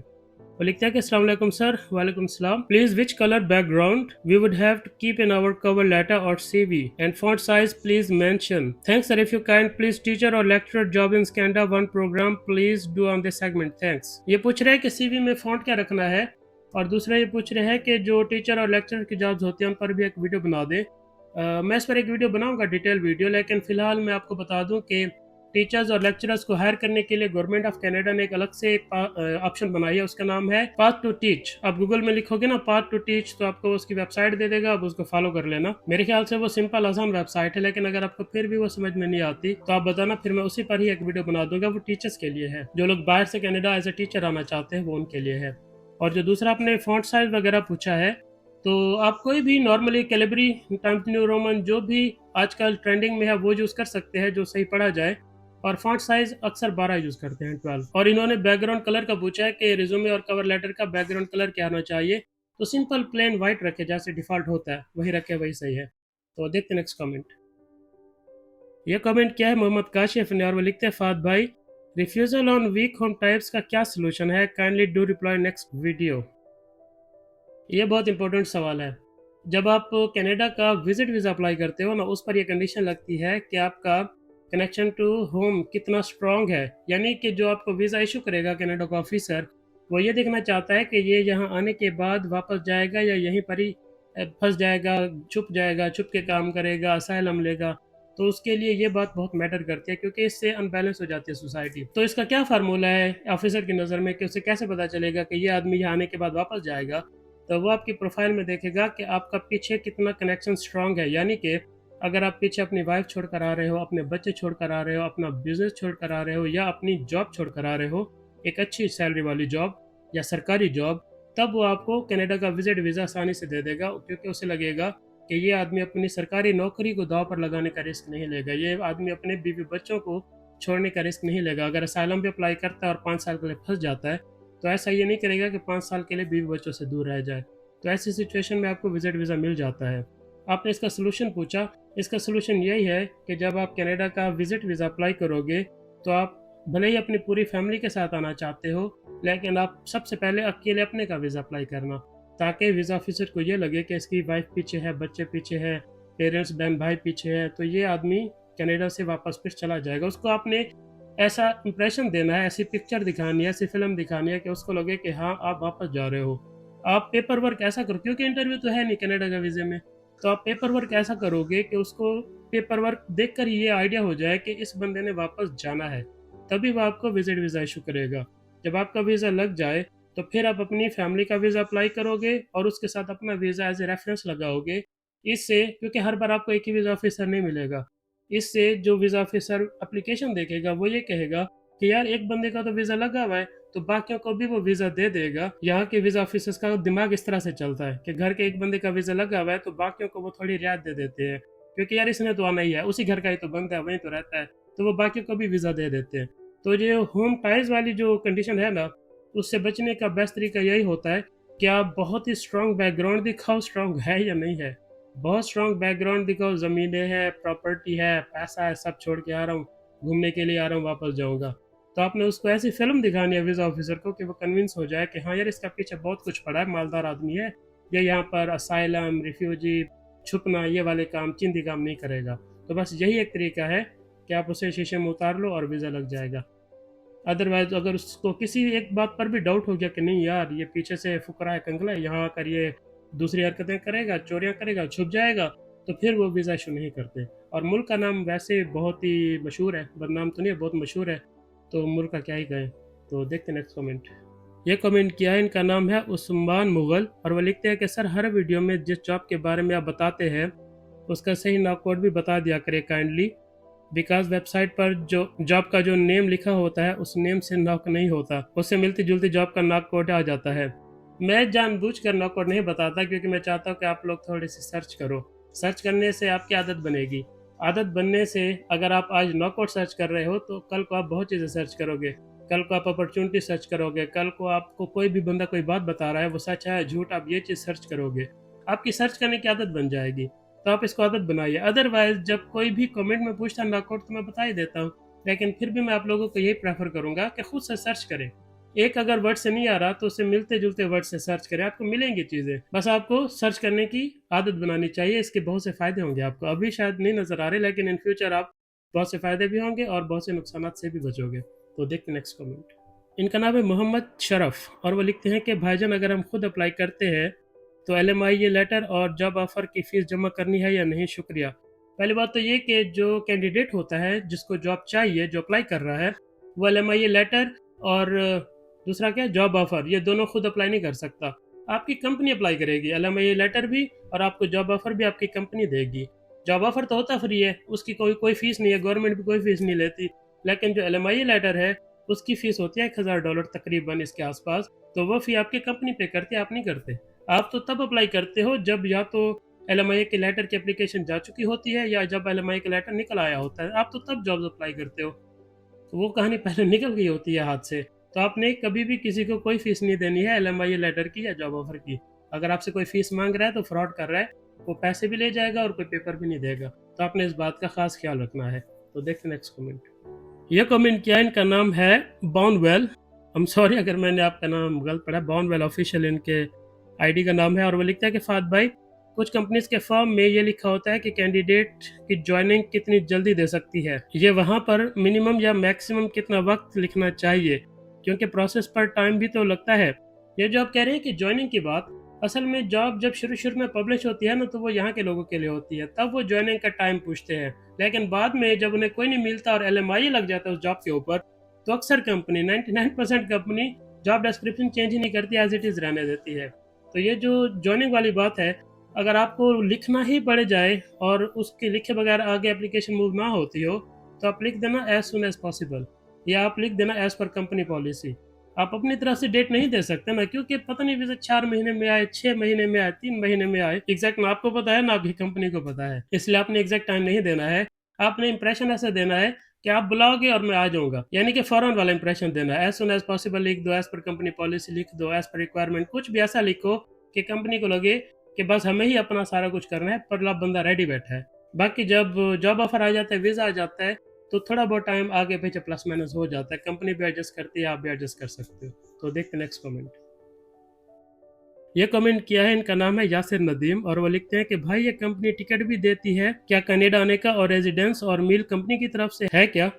वो लिखता है कि अस्सलाम वालेकुम सर। वालेकुम सलाम। Please which colour background we would have to keep in our cover letter और CV and font size please mention. Thanks sir. If you can please teacher और lecturer job in Canada one program please do on this segment. Thanks. ये पूछ रहे हैं कि CV में font क्या रखना है, और दूसरा ये पूछ रहे हैं कि जो टीचर और लेक्चरर की जॉब्स होती हैं उन पर भी एक वीडियो बना दें। मैं इस पर एक वीडियो बनाऊंगा, डिटेल वीडियो। लेकिन फ़िलहाल मैं आपको बता दूं कि टीचर्स और लेक्चरर्स को हायर करने के लिए गवर्नमेंट ऑफ कनाडा ने एक अलग से ऑप्शन बनाई है। उसका नाम है पाथ टू टीच। आप गूगल में लिखोगे ना पाथ टू टीच, तो आपको उसकी वेबसाइट दे देगा, आप उसको फॉलो कर लेना। मेरे ख्याल से वो सिंपल आसान वेबसाइट है, लेकिन अगर आपको फिर भी वो समझ में नहीं आती तो आप बताना, फिर मैं उसी पर ही एक वीडियो बना दूंगा। वो टीचर्स के लिए है, जो लोग बाहर से कनाडा एज ए टीचर आना चाहते हैं, वो उनके लिए है। और जो दूसरा आपने फॉन्ट साइज वगैरह पूछा है, तो आप कोई भी normally Calibri, times new Roman, जो भी आजकल ट्रेंडिंग में है वो यूज़ कर सकते हैं, जो सही पढ़ा जाए। और फॉन्ट साइज अक्सर 12 यूज़ करते हैं, 12। और इन्होंने बैकग्राउंड कलर का पूछा है कि रिज्यूमे और कवर लेटर का बैकग्राउंड कलर क्या होना चाहिए। तो सिंपल प्लेन वाइट रखे, जैसे डिफ़ॉल्ट होता है वही रखे, वही सही है। तो देखते हैं नेक्स्ट कमेंट। ये कमेंट क्या है, मोहम्मद काशिफ ने, और वो लिखते हैं फाद भाई, refusal on weak home ties का क्या सोल्यूशन है, kindly do reply next video. ये बहुत इंपॉर्टेंट सवाल है। जब आप कनाडा का विजिट वीज़ा अप्लाई करते हो ना, उस पर यह कंडीशन लगती है कि आपका कनेक्शन टू होम कितना स्ट्रॉन्ग है। यानी कि जो आपको वीज़ा इशू करेगा कनाडा का ऑफिसर, वो ये देखना चाहता है कि ये यहाँ आने के बाद वापस जाएगा या यहीं पर ही फंस जाएगा, छुप के काम करेगा, असाइलम लेगा। तो उसके लिए ये बात बहुत मैटर करती है, क्योंकि इससे अनबैलेंस हो जाती है सोसाइटी। तो इसका क्या फार्मूला है ऑफिसर की नज़र में कि उसे कैसे पता चलेगा कि ये आदमी यहाँ आने के बाद वापस जाएगा। तो वो आपकी प्रोफाइल में देखेगा कि आपका पीछे कितना कनेक्शन स्ट्रांग है। यानी कि अगर आप पीछे अपनी वाइफ छोड़ कर आ रहे हो, अपने बच्चे छोड़ कर आ रहे हो, अपना बिजनेस छोड़ कर आ रहे हो या अपनी जॉब छोड़ कर आ रहे हो, एक अच्छी सैलरी वाली जॉब या सरकारी जॉब, तब वो आपको कनाडा का विजिट वीज़ा आसानी से दे देगा, क्योंकि उसे लगेगा कि ये आदमी अपनी सरकारी नौकरी को दांव पर लगाने का रिस्क नहीं लेगा, ये आदमी अपने बीवी बच्चों को छोड़ने का रिस्क नहीं लेगा। अगर असाइलम पे अप्लाई करता है और 5 साल के लिए फंस जाता है, तो ऐसा ये नहीं करेगा कि 5 साल के लिए बीवी बच्चों से दूर रह जाए। तो ऐसी सिचुएशन में आपको विजिट वीज़ा मिल जाता है। आपने इसका सलूशन पूछा, इसका सलूशन यही है कि जब आप कनाडा का विजिट वीज़ा अप्लाई करोगे, तो आप भले ही अपनी पूरी फैमिली के साथ आना चाहते हो, लेकिन आप सबसे पहले अकेले अपने का वीज़ा अप्लाई करना, ताकि वीज़ा ऑफिसर को ये लगे कि इसकी वाइफ पीछे है, बच्चे पीछे हैं, पेरेंट्स बहन भाई पीछे है, तो ये आदमी कनाडा से वापस फिर चला जाएगा। उसको आपने ऐसा इंप्रेशन देना है, ऐसी पिक्चर दिखानी है, ऐसी फिल्म दिखानी है कि उसको लगे कि हाँ, आप वापस जा रहे हो। आप पेपर वर्क ऐसा करो, क्योंकि इंटरव्यू तो है नहीं कनाडा का वीज़े में, तो आप पेपर वर्क ऐसा करोगे कि उसको पेपर वर्क देखकर ये आइडिया हो जाए कि इस बंदे ने वापस जाना है, तभी वो आपको विजिट वीज़ा इशू करेगा। जब आपका वीज़ा लग जाए, तो फिर आप अपनी फैमिली का वीज़ा अप्लाई करोगे और उसके साथ अपना वीज़ा एज़ ए रेफ़रेंस लगाओगे। इससे, क्योंकि हर बार आपको एक ही वीज़ा ऑफ़िसर नहीं मिलेगा, इससे जो वीज़ा ऑफ़िसर एप्लीकेशन देखेगा वो ये कहेगा कि यार एक बंदे का तो वीज़ा लगा हुआ है, तो बाकियों को भी वो वीज़ा दे देगा। यहाँ के वीज़ा ऑफ़िसर्स का दिमाग इस तरह से चलता है कि घर के एक बंदे का वीज़ा लगा हुआ है, तो बाकियों को वो थोड़ी रियायत दे देते हैं, क्योंकि यार इसने तो आना ही है, उसी घर का ही तो बंदा है, वहीं तो रहता है, तो वो बाकियों को भी वीज़ा दे देते हैं। तो जो होम टाइज़ वाली जो कंडीशन है ना, उससे बचने का बेस्ट तरीका यही होता है कि आप बहुत ही स्ट्रॉन्ग बैकग्राउंड दिखाओ, स्ट्रॉन्ग है या नहीं है। बहुत स्ट्रॉन्ग बैकग्राउंड दिखाओ, ज़मीनें हैं, प्रॉपर्टी है, पैसा है, सब छोड़ के आ रहा हूँ, घूमने के लिए आ रहा हूँ, वापस जाऊँगा। तो आपने उसको ऐसी फ़िल्म दिखानी है वीज़ा ऑफ़िसर को कि वो कन्विंस हो जाए कि हाँ यार, इसका पीछे बहुत कुछ पड़ा है, मालदार आदमी है, ये यहाँ पर असाइलम, रिफ्यूजी, छुपना, ये वाले काम, चिंदी काम नहीं करेगा। तो बस यही एक तरीका है कि आप उसे शीशे में उतार लो और वीज़ा लग जाएगा। अदरवाइज़ अगर उसको किसी एक बात पर भी डाउट हो गया कि नहीं यार, ये पीछे से फुकरा है, कंगला है, यहाँ आकर ये दूसरी हरकतें करेगा, चोरियाँ करेगा, छुप जाएगा, तो फिर वो वीज़ा इशू नहीं करते। और मुल्क का नाम वैसे बहुत ही मशहूर है, बदनाम तो नहीं है, बहुत मशहूर है, तो मुल्क का क्या ही कहें। तो देखते हैं नेक्स्ट कमेंट। ये कमेंट किया है, इनका नाम है उस्मान मुगल, और वो लिखते हैं कि सर, हर वीडियो में जिस जॉब के बारे में आप बताते हैं उसका सही नाम कोड भी बता दिया करें काइंडली, बिकॉज वेबसाइट पर जो जॉब का जो नेम लिखा होता है उस नेम से नॉक नहीं होता, उससे मिलती जुलती जॉब का नॉक कोड आ जाता है। मैं जानबूझकर नॉक कोड नहीं बताता, क्योंकि मैं चाहता हूँ कि आप लोग थोड़ी सी सर्च करो। सर्च करने से आपकी आदत बनेगी। आदत बनने से अगर आप आज नॉक कोड सर्च कर रहे हो, तो कल को आप बहुत चीज़ें सर्च करोगे। कल को आप अपॉर्चुनिटी सर्च करोगे, कल को आपको कोई भी बंदा कोई बात बता रहा है, वो सच है झूठ, आप ये चीज़ सर्च करोगे, आपकी सर्च करने की आदत बन जाएगी। तो आप इसको आदत बनाइए। अदरवाइज़ जब कोई भी कमेंट में पूछता है नॉकआउट, तो मैं बता ही देता हूँ। लेकिन फिर भी मैं आप लोगों को यही प्रेफ़र करूँगा कि खुद से सर्च करें। एक अगर वर्ड से नहीं आ रहा, तो उससे मिलते-जुलते वर्ड से सर्च करें, आपको मिलेंगी चीज़ें। बस आपको सर्च करने की आदत बनानी चाहिए, इसके बहुत से फ़ायदे होंगे आपको। अभी शायद नहीं नज़र आ रहे, लेकिन इन फ्यूचर आप बहुत से फ़ायदे भी होंगे और बहुत से नुकसानात से भी बचोगे। तो देखते हैं नेक्स्ट कमेंट। इनका नाम है मोहम्मद शरफ, और वो लिखते हैं कि भाईजान, अगर हम खुद अप्लाई करते हैं तो एलएमआई ये लेटर और जॉब ऑफ़र की फ़ीस जमा करनी है या नहीं? शुक्रिया। पहली बात तो ये कि जो कैंडिडेट होता है, जिसको जॉब चाहिए, जो अप्लाई कर रहा है, वो एलएमआई ये लेटर और दूसरा क्या, जॉब ऑफ़र, ये दोनों खुद अप्लाई नहीं कर सकता। आपकी कंपनी अप्लाई करेगी, एलएमआई ये लेटर भी और आपको जॉब ऑफ़र भी आपकी कंपनी देगी। जॉब ऑफ़र तो होता फ्री है, उसकी कोई फ़ीस नहीं है, गवर्नमेंट भी कोई फ़ीस नहीं लेती। लेकिन जो एलएमआई लेटर है, उसकी फ़ीस होती है $1000 तकरीबन, इसके आस-पास। तो वो फ़ी आपकी कंपनी पे करती है, आप नहीं करते। आप तो तब अप्लाई करते हो जब या तो एलएमआई के लेटर की एप्लीकेशन जा चुकी होती है, या जब एलएमआई का लेटर निकल आया होता है, आप तो तब जॉब्स अप्लाई करते हो। तो वो कहानी पहले निकल गई होती है हाथ से। तो आपने कभी भी किसी को कोई फ़ीस नहीं देनी है एलएमआई लेटर की या जॉब ऑफ़र की। अगर आपसे कोई फ़ीस माँग रहा है तो फ्रॉड कर रहा है, वो पैसे भी ले जाएगा और कोई पेपर भी नहीं देगा। तो आपने इस बात का ख़ास ख्याल रखना है। तो देखते हैं नेक्स्ट कमेंट। ये कमेंट किया, इनका नाम है बॉनवेल। आई एम सॉरी अगर मैंने आपका नाम गलत पढ़ा, बॉनवेल ऑफिशियल इनके आईडी का नाम है, और वो लिखता है कि फात भाई, कुछ कंपनीज के फॉर्म में ये लिखा होता है कि कैंडिडेट की ज्वाइनिंग कितनी जल्दी दे सकती है, ये वहाँ पर मिनिमम या मैक्सिमम कितना वक्त लिखना चाहिए, क्योंकि प्रोसेस पर टाइम भी तो लगता है। ये जो आप कह रहे हैं कि ज्वाइनिंग की बात, असल में जॉब जब शुरू में पब्लिश होती है ना, तो वो यहाँ के लोगों के लिए होती है, तब वो ज्वाइनिंग का टाइम पूछते हैं। लेकिन बाद में जब उन्हें कोई नहीं मिलता और एलएमआई लग जाता है उस जॉब के ऊपर, तो अक्सर company 99% company job description change ही नहीं करती, एज इट इज़ रहने देती है। तो ये जो जॉइनिंग वाली बात है, अगर आपको लिखना ही पड़ जाए और उसके लिखे बगैर आगे एप्लीकेशन मूव ना होती हो, तो आप लिख देना एज़ सून एज़ पॉसिबल, या आप लिख देना एज़ पर कंपनी पॉलिसी। आप अपनी तरफ से डेट नहीं दे सकते ना, क्योंकि पता नहीं वीज़ा 4 महीने में आए, 6 महीने में आए, 3 महीने में आए, एग्ज़ैक्ट ना आपको पता है ना आपकी कंपनी को पता है। इसलिए आपने एग्ज़ैक्ट टाइम नहीं देना है। आपने इंप्रेशन ऐसा देना है कि आप बुलाओगे और मैं आ जाऊँगा, यानी कि फ़ौरन वाला इंप्रेशन देना है। एज़ सून एज़ पॉसिबल लिख दो, एज़ पर कंपनी पॉलिसी लिख दो, एज़ पर रिक्वायरमेंट, कुछ भी ऐसा लिखो कि कंपनी को लगे कि बस हमें ही अपना सारा कुछ करना है, पर अब बंदा रेडी बैठा है। बाकी जब जॉब ऑफ़र आ जाता है, वीज़ा आ जाता है, तो थोड़ा बहुत टाइम आगे पीछे प्लस माइनस हो जाता है। कंपनी भी एडजस्ट करती है, आप भी एडजस्ट कर सकते हो। तो देखते हैं नेक्स्ट कमेंट। ये कमेंट किया है, इनका नाम है यासिर नदीम, और वो लिखते हैं कि भाई ये कंपनी टिकट भी देती है क्या कनाडा आने का, और रेजिडेंस और मील कंपनी की तरफ से है क्या?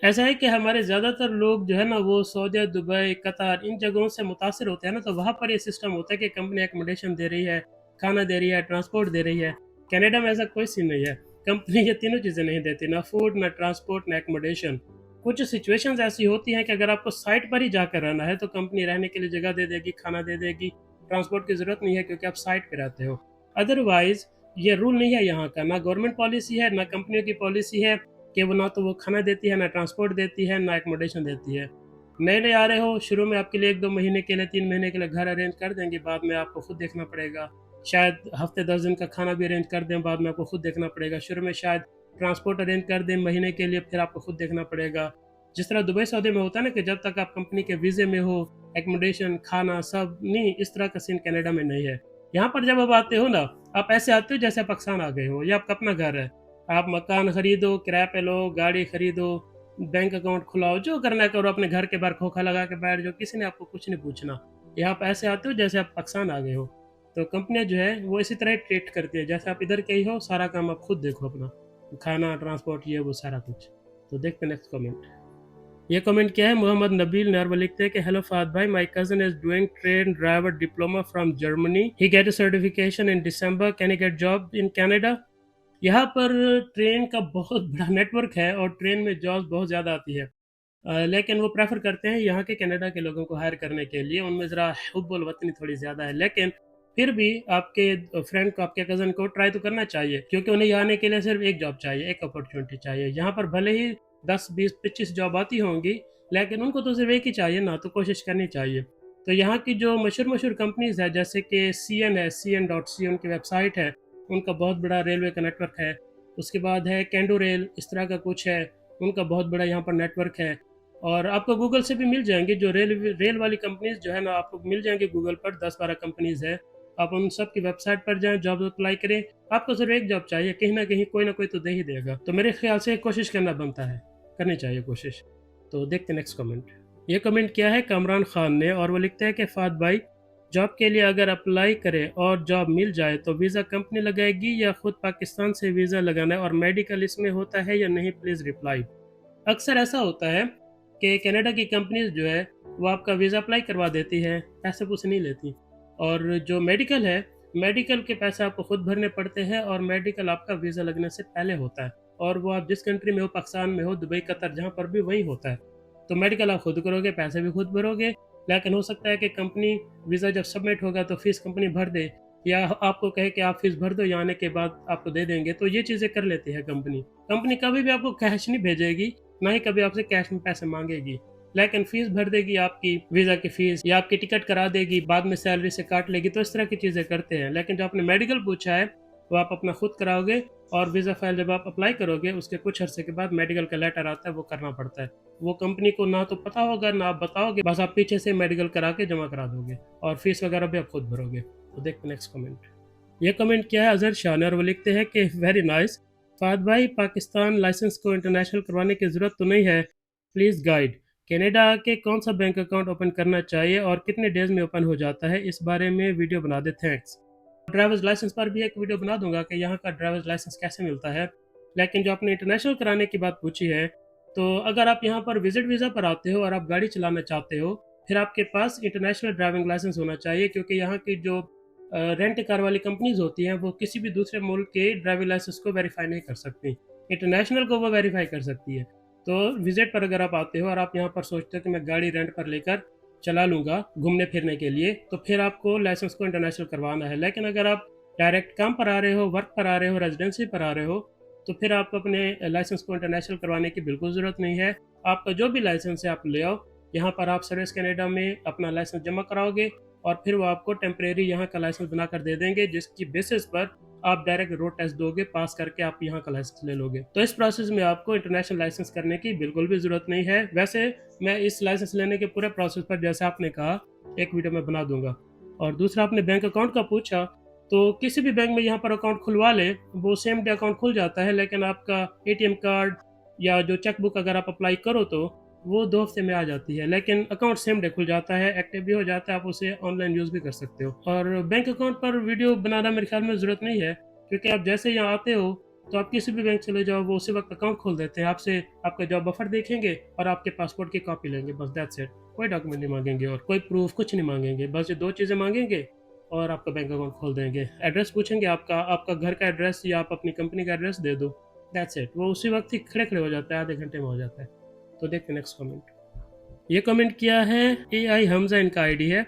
ऐसा है कि हमारे ज़्यादातर लोग जो है ना वो सऊदी, दुबई, कतार इन जगहों से मुतासिर होते हैं ना, तो वहाँ पर ये सिस्टम होता है कि कंपनी एकोमोडेशन दे रही है, खाना दे रही है, ट्रांसपोर्ट दे रही है। कनाडा में ऐसा कोई सीन नहीं है। कंपनी ये तीनों चीज़ें नहीं देती, ना फूड, ना ट्रांसपोर्ट, ना एकोमोडेशन। कुछ सिचुएशंस ऐसी होती हैं कि अगर आपको साइट पर ही जाकर रहना है, तो कंपनी रहने के लिए जगह दे देगी, खाना दे देगी, ट्रांसपोर्ट की ज़रूरत नहीं है क्योंकि आप साइट पे रहते हो। अदरवाइज़ ये रूल नहीं है यहाँ का, ना गवर्नमेंट पॉलिसी है, ना कंपनियों की पॉलिसी है कि वो ना तो वो खाना देती है, ना ट्रांसपोर्ट देती है, ना एकोमोडेशन देती है। नए-नए आ रहे हो, शुरू में आपके लिए 1-2 महीने के लिए, 3 महीने के लिए घर अरेंज कर देंगे, बाद में आपको खुद देखना पड़ेगा। शायद हफ़्ते 10 दिन का खाना भी अरेंज कर दें, बाद में आपको खुद देखना पड़ेगा। शुरू में शायद ट्रांसपोर्ट अरेंज कर दें महीने के लिए, फिर आपको खुद देखना पड़ेगा। जिस तरह दुबई सऊदी में होता है ना कि जब तक आप कंपनी के वीज़े में हो, एकोमोडेशन, खाना सब नहीं, इस तरह का सीन कनाडा में नहीं है। यहाँ पर जब आप आते हो ना, आप ऐसे आते हो जैसे आप पाकिस्तान आ गए हो, ये आपका अपना घर है। आप मकान खरीदो, किराए पे लो, गाड़ी खरीदो, बैंक अकाउंट खुलाओ, जो करना है करो, अपने घर के बाहर खोखा लगा के बैठ जाओ, किसी ने आपको कुछ नहीं पूछना। यहाँ आप ऐसे आते हो जैसे आप पाकिस्तान आ गए हो। तो कंपनियाँ जो है वो इसी तरह ट्रीट करती है, जैसे आप इधर के ही हो, सारा काम आप खुद देखो अपना। खाना, ट्रांसपोर्ट, ये वो सारा कुछ। तो देखते हैं नेक्स्ट कमेंट। ये कमेंट क्या है, मोहम्मद नबील नरवा लिखते हैं कि हेलो फाद भाई, my cousin is doing train driver diploma from Germany, he get a certification in December, can he get job in Canada? यहाँ पर ट्रेन का बहुत बड़ा नेटवर्क है और ट्रेन में जॉब्स बहुत ज़्यादा आती है। लेकिन वो प्रेफ़र करते हैं यहाँ के कनाडा के लोगों को हायर करने के लिए, उनमें ज़रा हुब्बुल वतनी थोड़ी ज़्यादा है। लेकिन फिर भी आपके फ्रेंड को, आपके कज़न को ट्राई तो करना चाहिए, क्योंकि उन्हें यहाँ आने के लिए सिर्फ़ एक जॉब चाहिए, एक अपॉर्च्युनिटी चाहिए। यहाँ पर भले ही 10, 20, 25 जॉब आती होंगी, लेकिन उनको तो सिर्फ़ एक ही चाहिए ना, तो कोशिश करनी चाहिए। तो यहाँ की जो मशहूर-मशहूर कंपनीज़ हैं, जैसे कि सीएन है, सीएन.सी उनकी वेबसाइट है, उनका बहुत बड़ा रेलवे का नेटवर्क है। उसके बाद है कैंडो रेल, इस तरह का कुछ है, उनका बहुत बड़ा यहाँ पर नेटवर्क है। और आपको गूगल से भी मिल जाएँगी, जो रेल वाली कंपनीज़ जो है ना, आपको मिल जाएँगी गूगल पर, 10-12 कंपनीज़ है। आप उन सब की वेबसाइट पर जाएँ, जॉब अप्लाई करें। आपको सिर्फ़ एक जॉब चाहिए, कहीं न कहीं कोई न कोई तो दे ही देगा। तो मेरे ख़्याल से कोशिश करना बनता है, करनी चाहिए कोशिश। तो देखते हैं नेक्स्ट कमेंट। ये कमेंट किया है कामरान खान ने, और वो लिखते हैं कि फ़ाद भाई, जॉब के लिए अगर अप्लाई करें और जॉब मिल जाए तो वीज़ा कंपनी लगाएगी या खुद पाकिस्तान से वीज़ा लगाना है, और मेडिकल इसमें होता है या नहीं, प्लीज़ रिप्लाई। अक्सर ऐसा होता है कि कनाडा की कंपनीज़ जो है, वो आपका वीज़ा अप्लाई करवा देती है, पैसे-पूसे नहीं लेती। और जो मेडिकल है, मेडिकल के पैसे आपको खुद भरने पड़ते हैं, और मेडिकल आपका वीज़ा लगने से पहले होता है। और वो आप जिस कंट्री में हो, पाकिस्तान में हो, दुबई, कतर, जहाँ पर भी वहीं होता है। तो मेडिकल आप खुद करोगे, पैसे भी खुद भरोगे, लेकिन हो सकता है कि कंपनी वीज़ा जब सबमिट होगा तो फ़ीस कंपनी भर दे, या आपको कहे कि आप फ़ीस भर दो, यहाँ आने के बाद आपको दे देंगे। तो ये चीज़ें कर लेती है कंपनी। कंपनी कभी भी आपको कैश नहीं भेजेगी, ना ही कभी आपसे कैश में पैसे माँगेगी। लेकिन फ़ीस भर देगी आपकी, वीज़ा की फ़ीस, या आपकी टिकट करा देगी, बाद में सैलरी से काट लेगी, तो इस तरह की चीज़ें करते हैं। लेकिन जो आपने मेडिकल पूछा है, वो आप अपना खुद कराओगे, और वीज़ा फ़ाइल जब आप अप्लाई करोगे, उसके कुछ अरसे के बाद मेडिकल का लेटर आता है, वो करना पड़ता है। वो कंपनी को ना तो पता होगा, ना आप बताओगे, बस आप पीछे से मेडिकल करा के जमा करा दोगे, और फ़ीस वगैरह भी आप खुद भरोगे। तो देखते हैं नेक्स्ट कमेंट। ये कमेंट किया है अज़हर शाह ने, और वो लिखते हैं कि वेरी नाइस फ़ाद भाई, पाकिस्तान लाइसेंस को इंटरनेशनल करवाने की ज़रूरत तो नहीं है, प्लीज़ गाइड। कनाडा आके कौन सा बैंक अकाउंट ओपन करना चाहिए और कितने डेज़ में ओपन हो जाता है, इस बारे में वीडियो बना दे, थैंक्स। ड्राइवर्स लाइसेंस पर भी एक वीडियो बना दूँगा कि यहाँ का ड्राइवर्स लाइसेंस कैसे मिलता है। लेकिन जो आपने इंटरनेशनल कराने की बात पूछी है, तो अगर आप यहाँ पर विज़िट वीज़ा पर आते हो और आप गाड़ी चलाना चाहते हो, फिर आपके पास इंटरनेशनल ड्राइविंग लाइसेंस होना चाहिए, क्योंकि यहाँ की जो रेंट कार वाली कंपनीज़ होती हैं, वो किसी भी दूसरे मुल्क के ड्राइविंग लाइसेंस को वेरीफ़ाई नहीं कर सकती। इंटरनेशनल को वो वेरीफ़ाई कर सकती है। तो विज़िट पर अगर आप आते हो और आप यहाँ पर सोचते हो कि मैं गाड़ी रेंट पर लेकर चला लूँगा घूमने फिरने के लिए, तो फिर आपको लाइसेंस को इंटरनेशनल करवाना है। लेकिन अगर आप डायरेक्ट काम पर आ रहे हो, वर्क पर आ रहे हो, रेजिडेंसी पर आ रहे हो, तो फिर आप अपने लाइसेंस को इंटरनेशनल करवाने की बिल्कुल ज़रूरत नहीं है। आपका जो भी लाइसेंस है आप ले आओ, यहाँ पर आप सर्विस कनाडा में अपना लाइसेंस जमा कराओगे और फिर वो आपको टेम्परेरी यहाँ का लाइसेंस बनाकर दे देंगे, जिसकी बेसिस पर आप डायरेक्ट रोड टेस्ट दोगे, पास करके आप यहाँ का लाइसेंस ले लोगे। तो इस प्रोसेस में आपको इंटरनेशनल लाइसेंस करने की बिल्कुल भी ज़रूरत नहीं है। वैसे मैं इस लाइसेंस लेने के पूरे प्रोसेस पर, जैसे आपने कहा, एक वीडियो में बना दूंगा। और दूसरा, आपने बैंक अकाउंट का पूछा, तो किसी भी बैंक में यहाँ पर अकाउंट खुलवा ले, वो सेम डे अकाउंट खुल जाता है। लेकिन आपका एटीएम कार्ड या जो चेकबुक अगर आप अप्लाई करो तो वो 2 हफ्ते में आ जाती है। लेकिन अकाउंट सेम डे खुल जाता है, एक्टिव भी हो जाता है, आप उसे ऑनलाइन यूज़ भी कर सकते हो। और बैंक अकाउंट पर वीडियो बनाना मेरे ख्याल में ज़रूरत नहीं है, क्योंकि आप जैसे यहाँ आते हो तो आप किसी भी बैंक चले जाओ, वो उसी वक्त अकाउंट खोल देते हैं। आपसे आपका जॉब बफर देखेंगे और आपके पासपोर्ट की कॉपी लेंगे, बस दैट्स इट। कोई डॉक्यूमेंट नहीं मांगेंगे और कोई प्रूफ कुछ नहीं मांगेंगे, बस ये 2 चीज़ें मांगेंगे और आपका बैंक अकाउंट खोल देंगे। एड्रेस पूछेंगे आपका, आपका घर का एड्रेस या आप अपनी कंपनी का एड्रेस दे दो, दैट्स इट। वो उसी वक्त ही खड़े-खड़े हो जाता है, आधे घंटे में हो जाता है। तो देखते हैं नेक्स्ट कमेंट। ये कमेंट किया है AI हमजा, इनका आईडी है,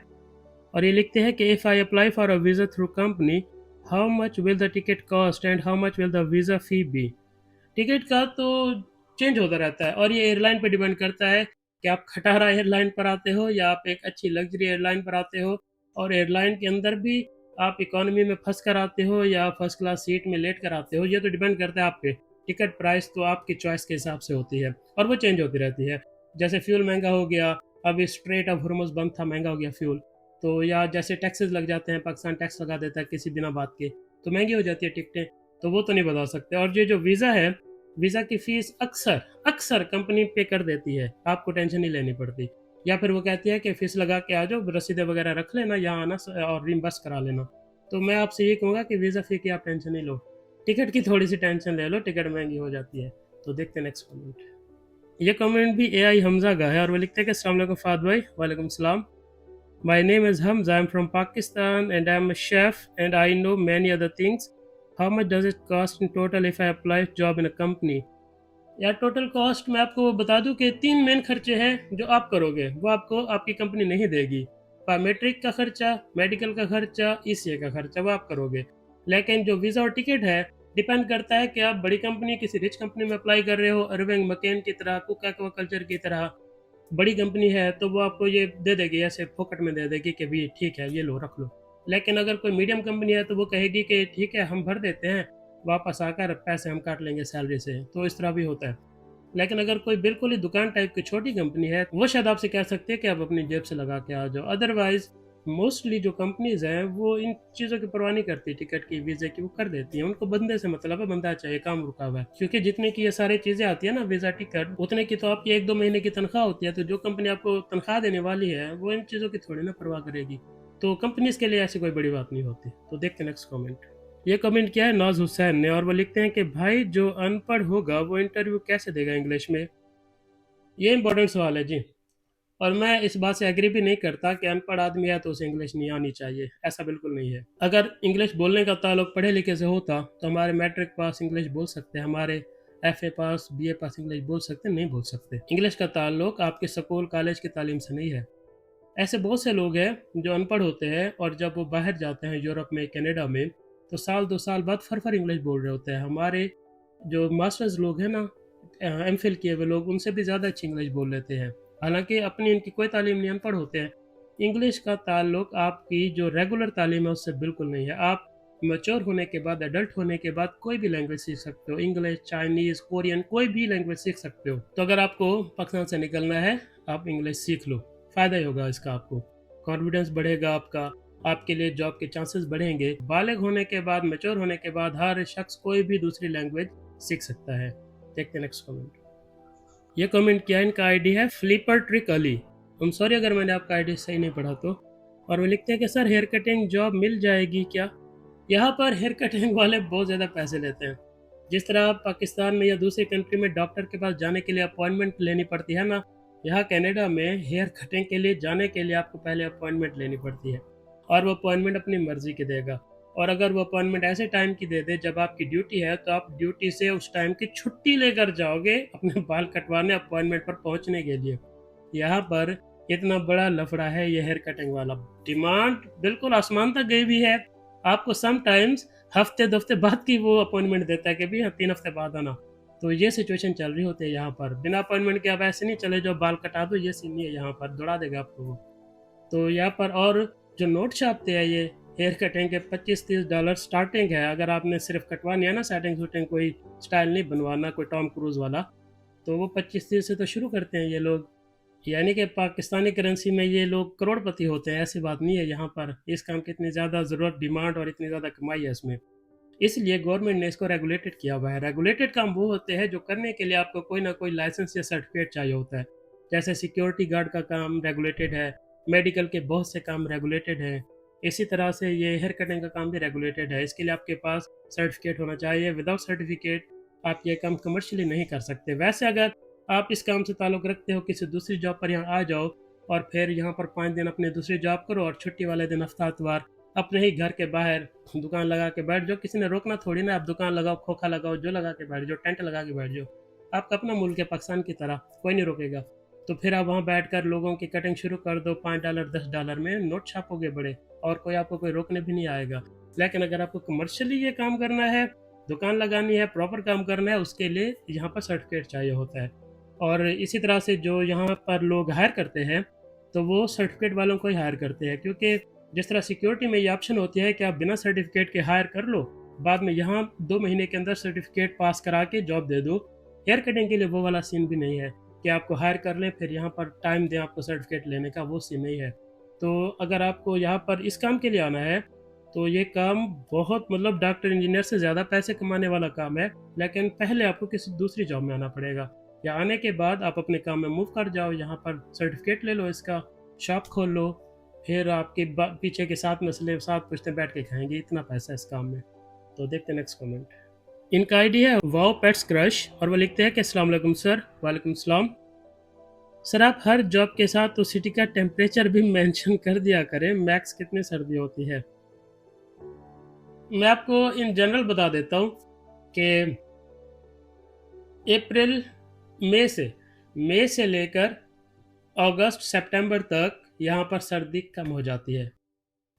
और ये लिखते हैं कि if I apply for a visa through company, how much will the ticket cost and how much will the visa fee be. Ticket का तो चेंज होता रहता है और ये एयरलाइन पर डिपेंड करता है कि आप खटारा एयरलाइन पर आते हो या आप एक अच्छी लग्जरी एयरलाइन पर आते हो। और एयरलाइन के अंदर भी आप इकोनॉमी में फंस कर आते हो या फर्स्ट क्लास सीट में लेट कर आते हो, ये तो डिपेंड करता है आप पे। टिकट प्राइस तो आपकी चॉइस के हिसाब से होती है और वो चेंज होती रहती है। जैसे फ्यूल महंगा हो गया, अभी स्ट्रेट ऑफ हॉर्मुज़ बंद था, महंगा हो गया फ्यूल, तो या जैसे टैक्सेस लग जाते हैं, पाकिस्तान टैक्स लगा देता है किसी बिना बात के, तो महंगी हो जाती है टिकटें। तो वो तो नहीं बता सकते। और ये जो वीज़ा है, वीज़ा की फ़ीस अक्सर अक्सर कंपनी पे कर देती है, आपको टेंशन नहीं लेनी पड़ती। या फिर वो कहती है कि फ़ीस लगा के आ जाओ, रसीदें वगैरह रख लेना, यहाँ आना और रिइम्बर्स करा लेना। तो मैं आपसे ये कहूँगा कि वीज़ा फ़ी की आप टेंशन नहीं लो, टिकट की थोड़ी सी टेंशन ले लो, टिकट महंगी हो जाती है। तो देखते हैं नेक्स्ट कमेंट। ये कमेंट भी AI हमजा का है और वो लिखते हैं कि अस्सलाम वालेकुम फ़ाद भाई। वालेकुम सलाम। My name is Hamza. I'm from Pakistan and I'm a chef and I know many other things. How much does it cost in total if I apply job in a company? यार total cost मैं आपको बता दूं कि 3 main खर्चे हैं जो आप करोगे, वो आपको आपकी कंपनी नहीं देगी। बायोमेट्रिक का खर्चा, मेडिकल का खर्चा, ECA का खर्चा, वो आप करोगे। लेकिन जो वीज़ा और टिकट है, डिपेंड करता है कि आप बड़ी कंपनी, किसी रिच कंपनी में अप्लाई कर रहे हो, अर्विंग मैकेन की तरह, कुक एक्वाकल्चर की तरह। बड़ी कंपनी है तो वो आपको ये दे देगी, ऐसे फोकट में दे देगी कि भी ठीक है, ये लो, रख लो। लेकिन अगर कोई मीडियम कंपनी है तो वो कहेगी कि ठीक है, हम भर देते हैं, वापस आकर पैसे हम काट लेंगे सैलरी से। तो इस तरह भी होता है। लेकिन अगर कोई बिल्कुल ही दुकान टाइप की छोटी कंपनी है, वो शायद आपसे कह सकते हैं कि आप अपनी जेब से लगा के आ जाओ। अदरवाइज मोस्टली जो कंपनीज हैं वो इन चीज़ों की परवाह नहीं करती, टिकट की, वीज़ा की, वो कर देती हैं। उनको बंदे से मतलब है, बंदा चाहिए, काम रुका हुआ है। क्योंकि जितने की ये सारी चीज़ें आती है ना, वीज़ा, टिकट, उतने की तो आपकी 1-2 महीने की तनख्वाह होती है। तो जो कंपनी आपको तनख्वाह देने वाली है वो इन चीज़ों की थोड़ी ना परवाह करेगी। तो कंपनीज के लिए ऐसी कोई बड़ी बात नहीं होती। तो देखते हैं नेक्स्ट कमेंट। ये कमेंट किया है नाज हुसैन ने और वो लिखते हैं कि भाई जो अनपढ़ होगा वो इंटरव्यू कैसे देगा इंग्लिश में। ये इंपॉर्टेंट सवाल है जी। और मैं इस बात से एग्री भी नहीं करता कि अनपढ़ आदमी है तो उसे इंग्लिश नहीं आनी चाहिए, ऐसा बिल्कुल नहीं है। अगर इंग्लिश बोलने का ताल्लुक पढ़े लिखे से होता तो हमारे मैट्रिक पास इंग्लिश बोल सकते हैं, हमारे FA पास, BA पास इंग्लिश बोल सकते, नहीं बोल सकते। इंग्लिश का ताल्लुक आपके स्कूल कॉलेज की तालीम से नहीं है। ऐसे बहुत से लोग हैं जो अनपढ़ होते हैं और जब वो बाहर जाते हैं, यूरोप में, कनाडा में, तो साल 2 साल बाद फर इंग्लिश बोल रहे होते हैं। हमारे जो मास्टर्स लोग हैं ना, MPhil किए हुए लोग, उनसे भी ज़्यादा अच्छी इंग्लिश बोल लेते हैं। हालांकि अपनी इनकी कोई तालीम नहीं, अनपढ़ होते हैं। इंग्लिश का ताल्लुक आपकी जो रेगुलर तालीम है उससे बिल्कुल नहीं है। आप मैच्योर होने के बाद, एडल्ट होने के बाद कोई भी लैंग्वेज सीख सकते हो, इंग्लिश, चाइनीज़, कोरियन, कोई भी लैंग्वेज सीख सकते हो। तो अगर आपको पाकिस्तान से निकलना है, आप इंग्लिश सीख लो, फ़ायदा ही होगा इसका। आपको कॉन्फिडेंस बढ़ेगा, आपके लिए जॉब के चांसेस बढ़ेंगे। बालिग होने के बाद, मैच्योर होने के बाद हर शख्स कोई भी दूसरी लैंग्वेज सीख सकता है। देखते हैं नेक्स्ट कमेंट। ये कमेंट किया, इनका आईडी है फ्लिपर ट्रिक अली। हम सॉरी अगर मैंने आपका आईडी सही नहीं पढ़ा तो। और वो लिखते हैं कि सर हेयर कटिंग जॉब मिल जाएगी क्या। यहाँ पर हेयर कटिंग वाले बहुत ज़्यादा पैसे लेते हैं। जिस तरह आप पाकिस्तान में या दूसरी कंट्री में डॉक्टर के पास जाने के लिए अपॉइंटमेंट लेनी पड़ती है ना, यहाँ कनाडा में हेयर कटिंग के लिए जाने के लिए आपको पहले अपॉइंटमेंट लेनी पड़ती है और वो अपॉइंटमेंट अपनी मर्ज़ी की देगा। और अगर वो अपॉइंटमेंट ऐसे टाइम की दे दे जब आपकी ड्यूटी है, तो आप ड्यूटी से उस टाइम की छुट्टी लेकर जाओगे अपने बाल कटवाने अपॉइंटमेंट पर पहुंचने के लिए। यहाँ पर इतना बड़ा लफड़ा है ये हेयर कटिंग वाला। डिमांड बिल्कुल आसमान तक गई हुई है। आपको समटाइम्स हफ्ते 2 हफ्ते बाद की वो अपॉइंटमेंट देता है कि भई 3 हफ्ते बाद आना। तो ये सिचुएशन चल रही होती है यहाँ पर। बिना अपॉइंटमेंट के आप ऐसे नहीं चले जाओ बाल कटा दो, ये सीन नहीं है यहाँ पर, दौड़ा देगा आपको वो। तो यहाँ पर और जो नोट छापते हैं ये हेयर कटिंग के $25-30 स्टार्टिंग है। अगर आपने सिर्फ कटवानी है ना, सेटिंग शूटिंग, कोई स्टाइल नहीं बनवाना कोई टॉम क्रूज वाला, तो वो 25-30 से तो शुरू करते हैं ये लोग। यानी कि पाकिस्तानी करेंसी में ये लोग करोड़पति होते हैं, ऐसी बात नहीं है यहाँ पर। इस काम की इतनी ज़्यादा ज़रूरत, डिमांड और इतनी ज़्यादा कमाई है इसमें, इसलिए गवर्नमेंट ने इसको रेगुलेटेड किया हुआ है। रेगुलेटेड काम वो होते हैं जो करने के लिए आपको कोई ना कोई लाइसेंस या सर्टिफिकेट चाहिए होता है। जैसे सिक्योरिटी गार्ड का काम रेगुलेटेड है, मेडिकल के बहुत से काम रेगुलेटेड हैं। इसी तरह से ये हेयर कटिंग का काम भी रेगुलेटेड है। इसके लिए आपके पास सर्टिफिकेट होना चाहिए। विदाउट सर्टिफिकेट आप ये काम कमर्शियली नहीं कर सकते। वैसे अगर आप इस काम से ताल्लुक़ रखते हो, किसी दूसरी जॉब पर यहाँ आ जाओ और फिर यहाँ पर 5 दिन अपनी दूसरी जॉब करो और छुट्टी वाले दिन हफ्ता इतवार अपने ही घर के बाहर दुकान लगा के बैठ जाओ। किसी ने रोकना थोड़ी ना। आप दुकान लगाओ, खोखा लगाओ, जो लगा के बैठ जाओ, टेंट लगा के बैठ जाओ। आपका अपना मुल्क है पाकिस्तान की तरह, कोई नहीं रोकेगा। तो फिर आप वहाँ बैठकर लोगों की कटिंग शुरू कर दो। $5 $10 में नोट छापोगे बड़े, और कोई आपको कोई रोकने भी नहीं आएगा। लेकिन अगर आपको कमर्शियली ये काम करना है, दुकान लगानी है, प्रॉपर काम करना है, उसके लिए यहाँ पर सर्टिफिकेट चाहिए होता है। और इसी तरह से जो यहाँ पर लोग हायर करते हैं, तो वो सर्टिफिकेट वालों को ही हायर करते हैं, क्योंकि जिस तरह सिक्योरिटी में ये ऑप्शन होती है कि आप बिना सर्टिफिकेट के हायर कर लो, बाद में यहाँ 2 महीने के अंदर सर्टिफिकेट पास करा के जॉब दे दो। हेयर कटिंग के लिए वो वाला सीन भी नहीं है कि आपको हायर कर लें फिर यहाँ पर टाइम दें आपको सर्टिफिकेट लेने का, वो सीन नहीं है। तो अगर आपको यहाँ पर इस काम के लिए आना है, तो ये काम बहुत मतलब डॉक्टर इंजीनियर से ज़्यादा पैसे कमाने वाला काम है। लेकिन पहले आपको किसी दूसरी जॉब में आना पड़ेगा, या आने के बाद आप अपने काम में मूव कर जाओ, यहाँ पर सर्टिफिकेट ले लो, इसका शॉप खोल लो, फिर आपके पीछे के 7 मसले 7 पुश्तें बैठ के खाएंगे। इतना पैसा है इस काम में। तो देखते हैं नेक्स्ट कमेंट। इनका आईडी है वाओ पेट्स क्रश, और वो लिखते हैं कि अस्सलाम वालेकुम सर। वालेकुम सलाम। सर आप हर जॉब के साथ तो सिटी का टेम्परेचर भी मेंशन कर दिया करें, मैक्स कितनी सर्दी होती है। मैं आपको इन जनरल बता देता हूँ कि अप्रैल मई से लेकर अगस्त सितंबर तक यहाँ पर सर्दी कम हो जाती है,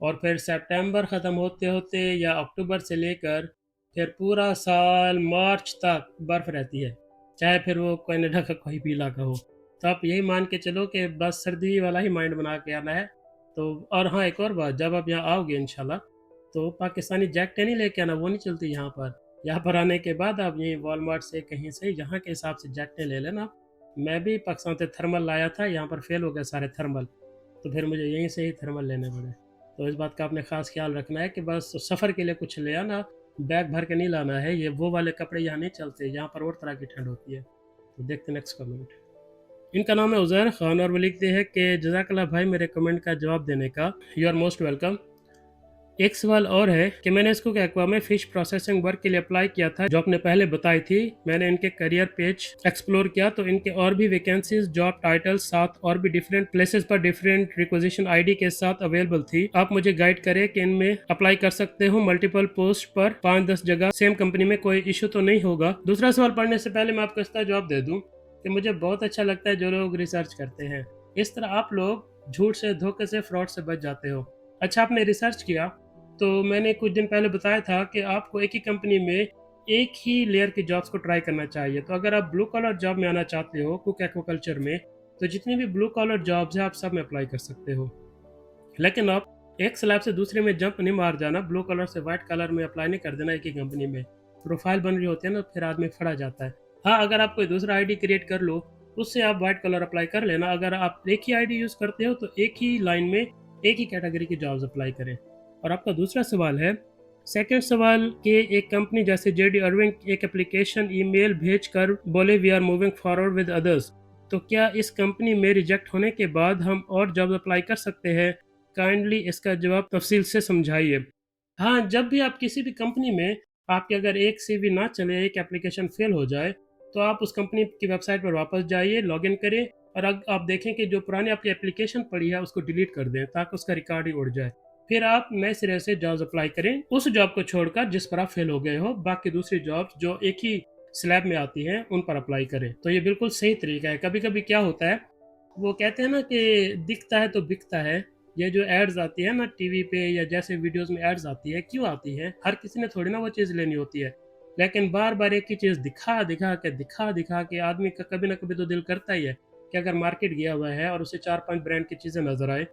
और फिर सितंबर ख़त्म होते होते या अक्टूबर से लेकर फिर पूरा साल मार्च तक बर्फ़ रहती है, चाहे फिर वो कनाडा का कोई भी इलाका हो। तो आप यही मान के चलो कि बस सर्दी वाला ही माइंड बना के आना है। तो और हाँ, एक और बात, जब आप यहाँ आओगे इंशाल्लाह, तो पाकिस्तानी जैकेटें नहीं लेके आना, वो नहीं चलती यहाँ पर। यहाँ पर आने के बाद आप यहीं वॉलमार्ट से कहीं से यहाँ के हिसाब से जैकेटें ले लेना। मैं भी पाकिस्तान से थर्मल लाया था, यहाँ पर फेल हो गए सारे थर्मल, तो फिर मुझे यहीं से ही थर्मल लेने पड़े। तो इस बात का आपने ख़ास ख्याल रखना है कि बस सफ़र के लिए कुछ ले आना, बैग भर के नहीं लाना है। ये वो वाले कपड़े यहाँ नहीं चलते, यहाँ पर और तरह की ठंड होती है। तो देखते नेक्स्ट कमेंट। इनका नाम है उज़ैर ख़ान, और वो लिखते हैं कि जज़ाकल्लाह भाई मेरे कमेंट का जवाब देने का, यू आर मोस्ट वेलकम। एक सवाल और है कि मैंने इसको एक्वा में फ़िश प्रोसेसिंग वर्क के लिए अप्लाई किया था, जो आपने पहले बताई थी। मैंने इनके करियर पेज एक्सप्लोर किया तो इनके और भी वैकेंसीज, जॉब टाइटल्स साथ और भी डिफरेंट प्लेसेस पर डिफरेंट रिक्वेजिशन आईडी के साथ अवेलेबल थी। आप मुझे गाइड करें कि इनमें अप्लाई कर सकते हो मल्टीपल पोस्ट पर 5-10 जगह, सेम कंपनी में, कोई इशू तो नहीं होगा। दूसरा सवाल पढ़ने से पहले मैं आपको इसका जवाब दे दूँ कि मुझे बहुत अच्छा लगता है जो लोग रिसर्च करते हैं। इस तरह आप लोग झूठ से, धोखे से, फ्रॉड से बच जाते हो। अच्छा, आपने रिसर्च किया, तो मैंने कुछ दिन पहले बताया था कि आपको एक ही कंपनी में एक ही लेयर की जॉब्स को ट्राई करना चाहिए। तो अगर आप ब्लू कॉलर जॉब में आना चाहते हो, कुक एक्वाकल्चर में, तो जितनी भी ब्लू कॉलर जॉब्स हैं आप सब में अप्लाई कर सकते हो। लेकिन आप एक स्लैब से दूसरे में जंप नहीं मार जाना, ब्लू कलर से वाइट कलर में अप्लाई नहीं कर देना एक ही कंपनी में। प्रोफाइल बन रही होती है ना, फिर आदमी फड़ा जाता है। हाँ, अगर आप कोई दूसरा आईडी क्रिएट कर लो, उससे आप वाइट कलर अप्लाई कर लेना। अगर आप एक ही आईडी यूज़ करते हो तो एक ही लाइन में एक ही कैटेगरी की जॉब्स अप्लाई करें। और आपका दूसरा सवाल है, सेकंड सवाल कि एक कंपनी जैसे जेडी अर्विंग एक एप्लीकेशन ईमेल भेजकर बोले we are moving forward with others, तो क्या इस कंपनी में रिजेक्ट होने के बाद हम और जॉब अप्लाई कर सकते हैं? काइंडली इसका जवाब तफसील से समझाइए। हाँ, जब भी आप किसी भी कंपनी में, आपके अगर एक सीवी ना चले, एक एप्लीकेशन फेल हो जाए, तो आप उस कंपनी की वेबसाइट पर वापस जाइए, लॉगिन करें, और आप देखें कि जो पुरानी आपकी एप्लीकेशन पड़ी है उसको डिलीट कर दें ताकि उसका रिकॉर्ड ही उड़ जाए। फिर आप नए सिरे से जॉब्स अप्लाई करें उस जॉब को छोड़कर जिस पर आप फेल हो गए हो। बाकी दूसरी जॉब्स जो एक ही स्लैब में आती हैं उन पर अप्लाई करें। तो ये बिल्कुल सही तरीका है। कभी कभी क्या होता है, वो कहते हैं ना कि दिखता है तो बिकता है। ये जो एड्स आती है ना टीवी पे या जैसे वीडियोस में एड्स आती है, क्यों आती है? हर किसी ने थोड़ी ना वो चीज़ लेनी होती है। लेकिन बार-बार एक ही चीज़ दिखा-दिखा के आदमी का कभी ना कभी तो दिल करता ही है कि अगर मार्केट गया हुआ है और उसे 4-5 ब्रांड की चीज़ें नज़र आए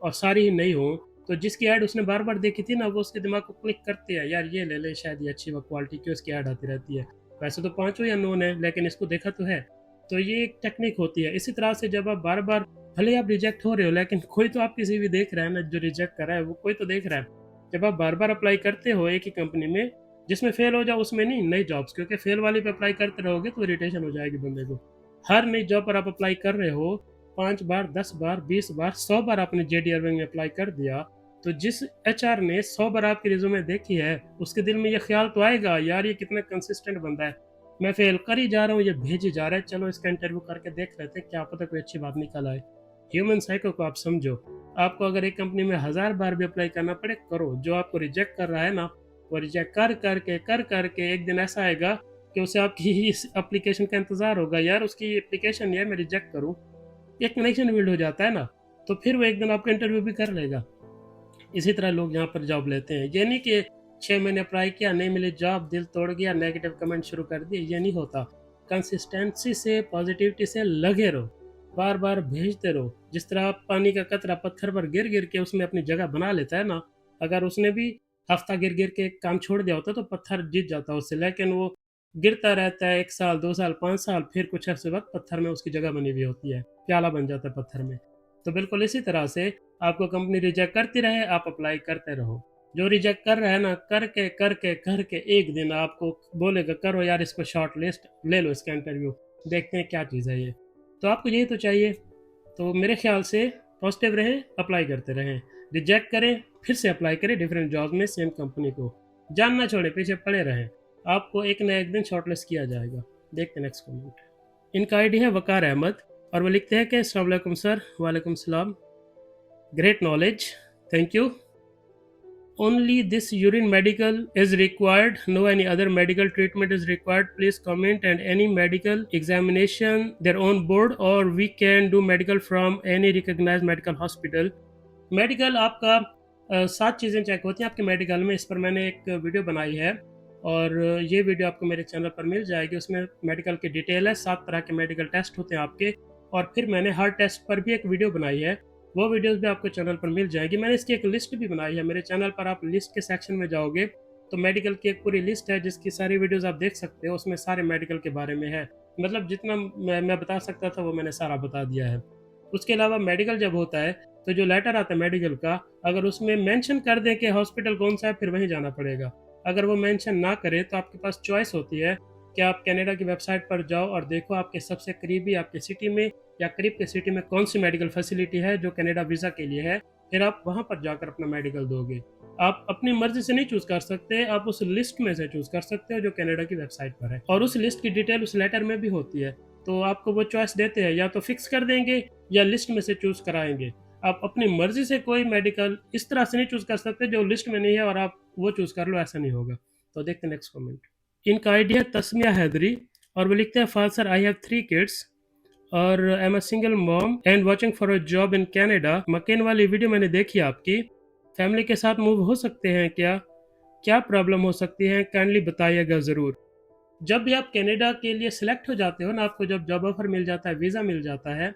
और सारी ही नहीं हो, तो जिसकी ऐड उसने बार-बार देखी थी ना, वो उसके दिमाग को क्लिक करती है, यार ये ले ले, शायद ये अच्छी क्वालिटी की उसकी ऐड आती रहती है। वैसे तो पाँचों ही अननोन है, लेकिन इसको देखा तो है। तो ये एक टेक्निक होती है। इसी तरह से जब आप बार-बार, भले ही आप रिजेक्ट हो रहे हो, लेकिन कोई तो आपकी सीवी देख रहा है ना, जो रिजेक्ट कर रहा है वो कोई तो देख रहा है। जब आप बार-बार अप्लाई करते हो एक ही कंपनी में, जिसमें फेल हो जाओ उसमें नहीं, नई जॉब्स, क्योंकि फेल वाली पे अप्लाई करते रहोगे तो इरिटेशन हो जाएगी बंदे को। हर नई जॉब पर आप अप्लाई कर रहे हो, 5 बार, 10 बार, 20 बार, 100 बार आपने जेडी अर्विंग में अप्लाई कर दिया, तो जिस एचआर ने 100 बार आपकी रिज्यूमे देखी है, उसके दिल में ये ख्याल तो आएगा, यार ये कितना कंसिस्टेंट बंदा है। मैं फेल कर ही जा रहा हूँ, ये भेज ही जा रहा है, चलो इसका इंटरव्यू करके देख लेते हैं, क्या पता कोई अच्छी बात निकल आए। ह्यूमन साइको को आप समझो। आपको अगर एक कंपनी में 1000 बार भी अप्लाई करना पड़े, करो। जो आपको रिजेक्ट कर रहा है ना, वो रिजेक्ट कर करके एक दिन ऐसा आएगा कि उसे आपकी इस एप्लीकेशन का इंतज़ार होगा, यार उसकी एप्लीकेशन है, मैं रिजेक्ट करूँ। एक कनेक्शन बिल्ड हो जाता है ना, तो फिर वो एक दिन आपका इंटरव्यू भी कर लेगा। इसी तरह लोग यहाँ पर जॉब लेते हैं। ये नहीं कि 6 महीने अप्लाई किया, नहीं मिली जॉब, दिल तोड़ गया, नेगेटिव कमेंट शुरू कर दिए, ये नहीं होता। कंसिस्टेंसी से, पॉजिटिविटी से लगे रहो, बार-बार भेजते रहो। जिस तरह आप पानी का कतरा पत्थर पर गिर-गिर के उसमें अपनी जगह बना लेता है ना, अगर उसने भी हफ्ता गिर-गिर के काम छोड़ दिया होता तो पत्थर जीत जाता उससे, लेकिन वो गिरता रहता है 1 साल, 2 साल, 5 साल, फिर कुछ अरसे बाद पत्थर में उसकी जगह बनी हुई होती है, प्याला बन जाता है पत्थर में। तो बिल्कुल इसी तरह से आपको कंपनी रिजेक्ट करती रहे, आप अप्लाई करते रहो। जो रिजेक्ट कर रहा है ना, करके एक दिन आपको बोलेगा, करो यार इसको शॉर्ट लिस्ट, ले लो इसका इंटरव्यू, देखते हैं क्या चीज़ है ये। तो आपको यही तो चाहिए। तो मेरे ख्याल से पॉजिटिव रहें, अप्लाई करते रहें। रिजेक्ट करें, फिर से अप्लाई करें डिफरेंट जॉब में सेम कंपनी को। जान ना छोड़ें, पीछे पड़े रहें। आपको एक ना एक दिन शॉर्टलिस्ट किया जाएगा। देखते हैं नेक्स्ट कमेंट। इनका आईडी है वकार अहमद और वो लिखते हैं कि अस्सलाम वालेकुम सर। वालेकुम सलाम। Great knowledge. Thank you. Only this urine medical is required. No any other medical treatment is required. Please comment and any medical examination their own board or we can do medical from any recognized medical hospital. Medical आपका 7 चीज़ें check होती हैं आपके medical में। इस पर मैंने एक वीडियो बनाई है और ये वीडियो आपको मेरे चैनल पर मिल जाएगी। उसमें मेडिकल की डिटेल है, 7 तरह के मेडिकल टेस्ट होते हैं आपके। और फिर मैंने हर टेस्ट पर भी एक वीडियो बनाई है, वो वीडियोस भी आपको चैनल पर मिल जाएगी। मैंने इसकी एक लिस्ट भी बनाई है मेरे चैनल पर। आप लिस्ट के सेक्शन में जाओगे तो मेडिकल की एक पूरी लिस्ट है जिसकी सारी वीडियोस आप देख सकते हो। उसमें सारे मेडिकल के बारे में है, मतलब जितना मैं बता सकता था वो मैंने सारा बता दिया है। उसके अलावा मेडिकल जब होता है तो जो लेटर आता है मेडिकल का, अगर उसमें मेंशन कर दें कि हॉस्पिटल कौन सा है, फिर वहीं जाना पड़ेगा। अगर वो मेंशन ना करे तो आपके पास चॉइस होती है कि आप कनाडा की वेबसाइट पर जाओ और देखो आपके सबसे करीबी आपके सिटी में या करीब के सिटी में कौन सी मेडिकल फैसिलिटी है जो कनाडा वीज़ा के लिए है, फिर आप वहाँ पर जाकर अपना मेडिकल दोगे। आप अपनी मर्ज़ी से नहीं चूज़ कर सकते, आप उस लिस्ट में से चूज़ कर सकते हो जो कनाडा की वेबसाइट पर है और उस लिस्ट की डिटेल उस लेटर में भी होती है। तो आपको वो चॉइस देते हैं, या तो फिक्स कर देंगे या लिस्ट में से चूज़ कराएँगे। आप अपनी मर्ज़ी से कोई मेडिकल इस तरह से नहीं चूज़ कर सकते जो लिस्ट में नहीं है और आप वो चूज़ कर लो, ऐसा नहीं होगा। तो देखते हैं नेक्स्ट कमेंट। इनका आईडी है तस्मिया हैदरी और वो लिखते हैं, father sir I have 3 kids और I am a single mom and watching for a job in Canada. मकेन वाली वीडियो मैंने देखी आपकी। फैमिली के साथ मूव हो सकते हैं क्या? क्या प्रॉब्लम हो सकती है? काइंडली बताइएगा ज़रूर। जब भी आप कनाडा के लिए सिलेक्ट हो जाते हो ना, आपको जब जॉब ऑफर मिल जाता है, वीज़ा मिल जाता है,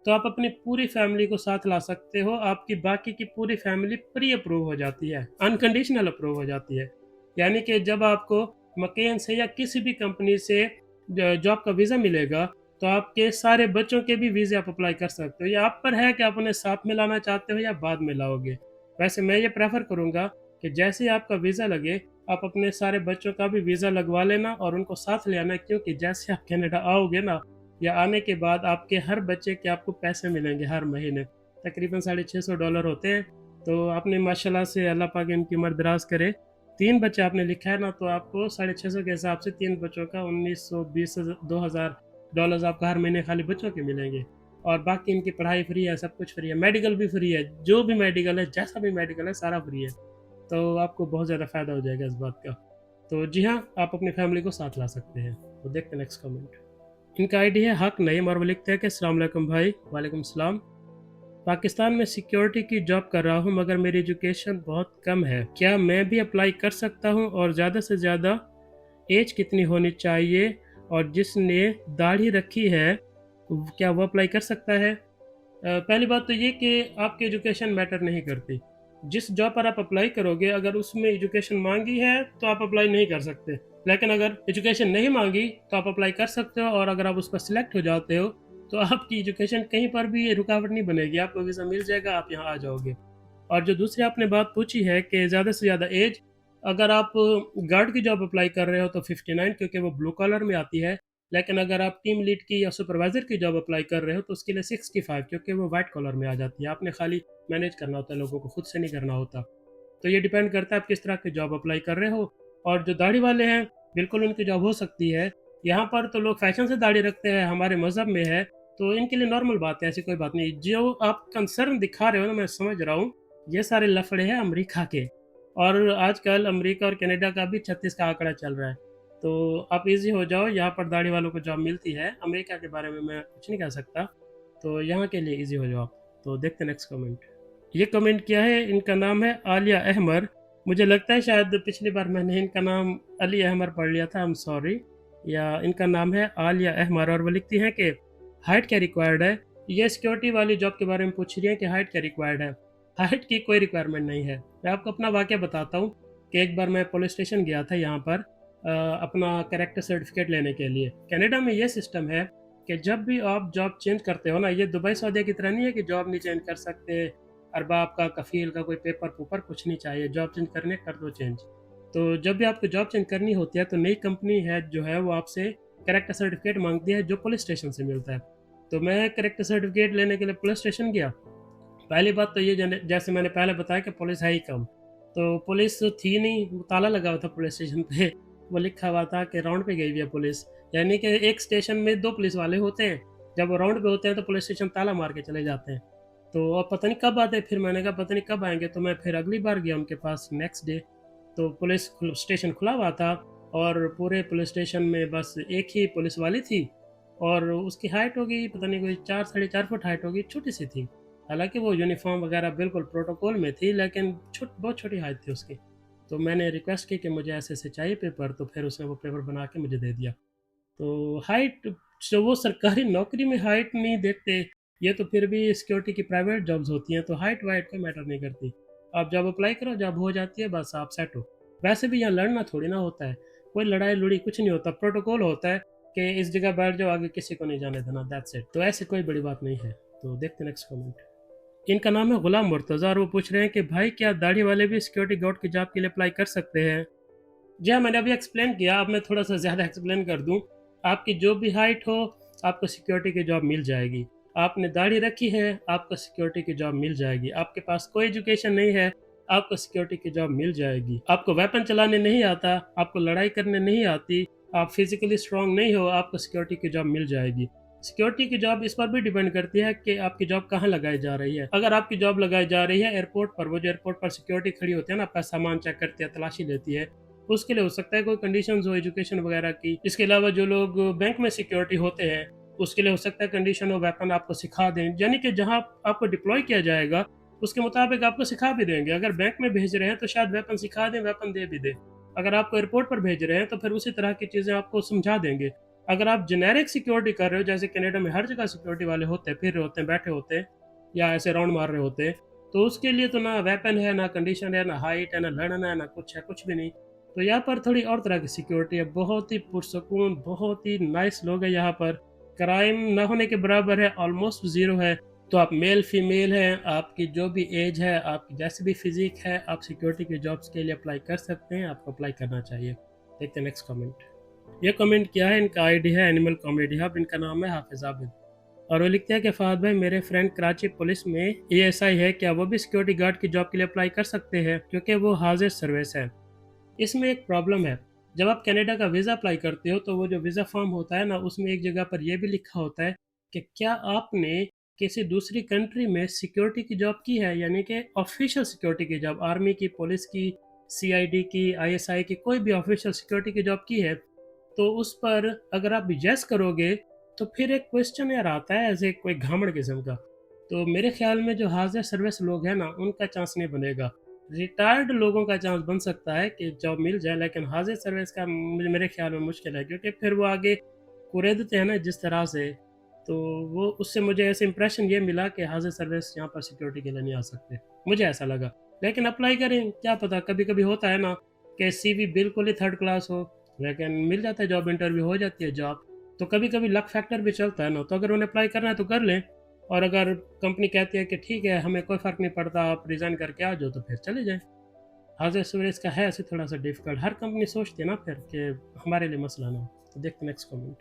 तो आप अपनी पूरी फैमिली को साथ ला सकते हो। आपकी बाकी की पूरी फैमिली प्री अप्रूव हो जाती है, अनकंडीशनल अप्रूव हो जाती है। यानी कि जब आपको मकेन से या किसी भी कंपनी से जॉब का वीज़ा मिलेगा, तो आपके सारे बच्चों के भी वीज़े आप अप्लाई कर सकते हो। ये आप पर है कि आप उन्हें साथ में लाना चाहते हो या बाद में लाओगे। वैसे मैं ये प्रेफ़र करूँगा कि जैसे ही आपका वीज़ा लगे, आप अपने सारे बच्चों का भी वीज़ा लगवा लेना और उनको साथ ले आना, क्योंकि जैसे आप कनाडा आओगे ना, या आने के बाद आपके हर बच्चे के आपको पैसे मिलेंगे हर महीने, तकरीबन $650 होते हैं। तो आपने माशाल्लाह से, अल्लाह पाक इनकी उम्र दराज करे, 3 बच्चे आपने लिखा है ना, तो आपको 650 के हिसाब से 3 बच्चों का 1920 $2000 आपको हर महीने खाली बच्चों के मिलेंगे। और बाकी इनकी पढ़ाई फ्री है, सब कुछ फ्री है, मेडिकल भी फ्री है, जो भी मेडिकल है, जैसा भी मेडिकल है, सारा फ्री है। तो आपको बहुत ज़्यादा फ़ायदा हो जाएगा इस बात का। तो जी हाँ, आप अपनी फैमिली को साथ ला सकते हैं। तो देखते हैं नेक्स्ट कमेंट। इनका आईडी है हक नईम और वो लिखते हैं कि अस्सलाम वालेकुम भाई। वालेकुम सलाम। पाकिस्तान में सिक्योरिटी की जॉब कर रहा हूँ मगर मेरी एजुकेशन बहुत कम है, क्या मैं भी अप्लाई कर सकता हूँ और ज़्यादा से ज़्यादा एज कितनी होनी चाहिए, और जिसने दाढ़ी रखी है क्या वो अप्लाई कर सकता है? पहली बात तो ये कि आपकी एजुकेशन मैटर नहीं करती। जिस जॉब पर आप अप्लाई करोगे अगर उसमें एजुकेशन मांगी है तो आप अप्लाई नहीं कर सकते, लेकिन अगर एजुकेशन नहीं मांगी तो आप अप्लाई कर सकते हो, और अगर आप उस पर सिलेक्ट हो जाते हो तो आपकी एजुकेशन कहीं पर भी ये रुकावट नहीं बनेगी, आपको वीज़ा मिल जाएगा, आप यहाँ आ जाओगे। और जो दूसरी आपने बात पूछी है कि ज़्यादा से ज़्यादा एज, अगर आप गार्ड की जॉब अप्लाई कर रहे हो तो 59 क्योंकि वो ब्लू कॉलर में आती है, लेकिन अगर आप टीम लीड की या सुपरवाइज़र की जॉब अप्लाई कर रहे हो तो उसके लिए 65 क्योंकि वो वाइट कॉलर में आ जाती है, आपने खाली मैनेज करना होता है, लोगों को खुद से नहीं करना होता। तो ये डिपेंड करता है आप किस तरह की जॉब अप्लाई कर रहे हो। और जो दाढ़ी वाले हैं, बिल्कुल उनकी जॉब हो सकती है। यहाँ पर तो लोग फैशन से दाढ़ी रखते हैं, हमारे मज़हब में है, तो इनके लिए नॉर्मल बात है, ऐसी कोई बात नहीं। जो आप कंसर्न दिखा रहे हो ना, मैं समझ रहा हूँ, ये सारे लफड़े हैं अमेरिका के, और आजकल अमेरिका और कनाडा का भी 36 का आंकड़ा चल रहा है। तो आप ईज़ी हो जाओ, यहाँ पर दाढ़ी वालों को जॉब मिलती है। अमेरिका के बारे में मैं कुछ नहीं कह सकता, तो यहाँ के लिए ईज़ी हो जाओ आप। तो देखते हैं नेक्स्ट कमेंट। ये कमेंट किया है, इनका नाम है आलिया अहमर। मुझे लगता है शायद पिछली बार मैंने इनका नाम अली अहमर पढ़ लिया था, आई एम सॉरी। या इनका नाम है आलिया अहमर और वो लिखती हैं कि हाइट क्या रिक्वायर्ड है? ये सिक्योरिटी वाली जॉब के बारे में पूछ रही हैं कि हाइट क्या रिक्वायर्ड है? हाइट की कोई रिक्वायरमेंट नहीं है। मैं आपको अपना वाक़या बताता हूँ कि एक बार मैं पुलिस स्टेशन गया था यहाँ पर अपना कैरेक्टर सर्टिफ़िकेट लेने के लिए। कनाडा में ये सिस्टम है कि जब भी आप जॉब चेंज करते हो ना, ये दुबई सऊदीया की तरह नहीं है कि जॉब नहीं चेंज कर सकते, अरबाब का, कफ़ील का कोई पेपर-पूपर कुछ नहीं चाहिए, जॉब चेंज करने कर दो चेंज। तो जब भी आपको जॉब चेंज करनी होती है तो नई कंपनी है जो है वो आपसे कैरेक्टर सर्टिफ़िकेट माँगती है जो पुलिस स्टेशन से मिलता है। तो मैं कैरेक्टर सर्टिफ़िकेट लेने के लिए पुलिस स्टेशन गया। पहली बात तो ये जैसे मैंने पहले बताया कि पुलिस है ही कम, तो पुलिस थी नहीं, वो ताला लगा हुआ था पुलिस स्टेशन पे। वो लिखा हुआ था कि राउंड पे गई हुई है पुलिस, यानी कि एक स्टेशन में 2 पुलिस वाले होते हैं, जब वो राउंड पे होते हैं तो पुलिस स्टेशन ताला मार के चले जाते हैं। तो अब पता नहीं कब आते, फिर मैंने कहा पता नहीं कब आएँगे, तो मैं फिर अगली बार गया उनके पास नेक्स्ट डे, तो पुलिस स्टेशन खुला हुआ था, और पूरे पुलिस स्टेशन में बस एक ही पुलिस वाली थी, और उसकी हाइट होगी पता नहीं कोई 4 साढ़े 4 फुट हाइट होगी, छोटी-सी थी। हालाँकि वो यूनिफ़ॉर्म वगैरह बिल्कुल प्रोटोकॉल में थी, लेकिन बहुत छोटी हाइट थी उसकी। तो मैंने रिक्वेस्ट की कि मुझे ऐसे-ऐसे चाहिए पेपर, तो फिर उसने वो पेपर बना के मुझे दे दिया। तो हाइट, जो वो सरकारी नौकरी में हाइट नहीं देखते, ये तो फिर भी सिक्योरिटी की प्राइवेट जॉब्स होती हैं, तो हाइट-वाइट कोई मैटर नहीं करती। आप जॉब अप्लाई करो, जॉब हो जाती है, बस आप सेट हो। वैसे भी यहाँ लड़ना थोड़ी ना होता है, कोई लड़ाई-लड़ी कुछ नहीं होता, प्रोटोकॉल होता है कि इस जगह बैठ जाओ, आगे किसी को नहीं जाने देना, दैट्स इट। तो ऐसी कोई बड़ी बात नहीं है। तो देखते हैं नेक्स्ट कमेंट। इनका नाम है गुलाम मुर्तज़ा और वो पूछ रहे हैं कि भाई क्या दाढ़ी वाले भी सिक्योरिटी गार्ड की जॉब के लिए अप्लाई कर सकते हैं? जी हाँ, मैंने अभी एक्सप्लेन किया, अब मैं थोड़ा-सा ज़्यादा एक्सप्लेन कर दूँ। आपकी जो भी हाइट हो, आपको सिक्योरिटी की जॉब मिल जाएगी। आपने दाढ़ी रखी है, आपको सिक्योरिटी की जॉब मिल जाएगी। आपके पास कोई एजुकेशन नहीं है, आपको सिक्योरिटी की जॉब मिल जाएगी। आपको वेपन चलाने नहीं आता, आपको लड़ाई करने नहीं आती, आप फिज़िकली स्ट्रॉन्ग नहीं हो, आपको सिक्योरिटी की जॉब मिल जाएगी। सिक्योरिटी की जॉब इस पर भी डिपेंड करती है कि आपकी जॉब कहाँ लगाई जा रही है। अगर आपकी जॉब लगाई जा रही है एयरपोर्ट पर, वो जो एयरपोर्ट पर सिक्योरिटी खड़ी होती है ना, आपका सामान चेक करती है, तलाशी लेती है, उसके लिए हो सकता है कोई कंडीशंस हो एजुकेशन वगैरह की। इसके अलावा जो लोग बैंक में सिक्योरिटी होते हैं, उसके लिए हो सकता है कंडीशन हो वेपन आपको सिखा दें। यानी कि जहाँ आपको डिप्लॉय किया जाएगा, उसके मुताबिक आपको सिखा भी देंगे। अगर बैंक में भेज रहे हैं तो शायद वेपन सिखा दें, वेपन दे भी दें। अगर आपको एयरपोर्ट पर भेज रहे हैं तो फिर उसी तरह की चीज़ें आपको समझा देंगे। अगर आप जेनेरिक सिक्योरिटी कर रहे हो, जैसे कनाडा में हर जगह सिक्योरिटी वाले होते हैं, फिर रहे होते हैं, बैठे होते हैं या ऐसे राउंड मार रहे होते हैं, तो उसके लिए तो ना वेपन है, ना कंडीशन है, ना हाइट है, ना लड़ना है, ना कुछ है, कुछ भी नहीं। तो यहाँ पर थोड़ी और तरह की सिक्योरिटी है, बहुत ही पुरसकून, बहुत ही नाइस लोग हैं यहाँ पर। क्राइम ना होने के बराबर है, ऑलमोस्ट ज़ीरो है। तो आप मेल फीमेल हैं, आपकी जो भी एज है, आपकी जैसी भी फिज़िक है, आप सिक्योरिटी की जॉब्स के लिए अप्लाई कर सकते हैं, आपको अप्लाई करना चाहिए। देखते हैं नेक्स्ट कमेंट। ये कमेंट किया है, इनका आईडी है एनिमल कॉमेडी हब, इनका नाम है हाफिज़ आबिद और वो लिखते हैं कि फ़हद भाई मेरे फ्रेंड कराची पुलिस में एएसआई है, क्या वो भी सिक्योरिटी गार्ड की जॉब के लिए अप्लाई कर सकते हैं क्योंकि वो हाजिर सर्विस है? इसमें एक प्रॉब्लम है, जब आप कनाडा का वीज़ा अप्लाई करते हो तो वो जो वीज़ा फॉर्म होता है ना, उसमें एक जगह पर ये भी लिखा होता है कि क्या आपने किसी दूसरी कंट्री में सिक्योरिटी की जॉब की है, यानी कि ऑफिशियल सिक्योरिटी की जॉब, आर्मी की, पुलिस की, सीआईडी की, आईएसआई की, कोई भी ऑफिशियल सिक्योरिटी की जॉब की है, तो उस पर अगर आप येस करोगे तो फिर एक क्वेश्चन यार आता है ऐसे कोई घामड़ किस्म का। तो मेरे ख्याल में जो हाज़िर सर्विस लोग हैं ना, उनका चांस नहीं बनेगा। रिटायर्ड लोगों का चांस बन सकता है कि जॉब मिल जाए, लेकिन हाज़िर सर्विस का मेरे ख्याल में मुश्किल है, क्योंकि फिर वो आगे कुरेदते हैं ना जिस तरह से, तो वो उससे मुझे ऐसे इंप्रेशन ये मिला कि हाज़िर सर्विस यहाँ पर सिक्योरिटी के लिए नहीं आ सकते। मुझे ऐसा लगा। लेकिन अप्लाई करें, क्या पता, कभी-कभी होता है ना कि सीवी बिल्कुल ही थर्ड क्लास हो, लेकिन मिल जाता है जॉब, इंटरव्यू हो जाती है जॉब। तो कभी-कभी लक फैक्टर भी चलता है ना, तो अगर उन्हें अप्लाई करना है तो कर लें, और अगर कंपनी कहती है कि ठीक है, हमें कोई फ़र्क नहीं पड़ता, आप रिज़ाइन करके आ जाओ, तो फिर चले जाएँ। हाज़िर सर्विस का है ऐसे थोड़ा-सा डिफ़िकल्ट, हर कंपनी सोचती है ना फिर कि हमारे लिए मसला ना हो। तो देखते हैं नेक्स्ट कमेंट।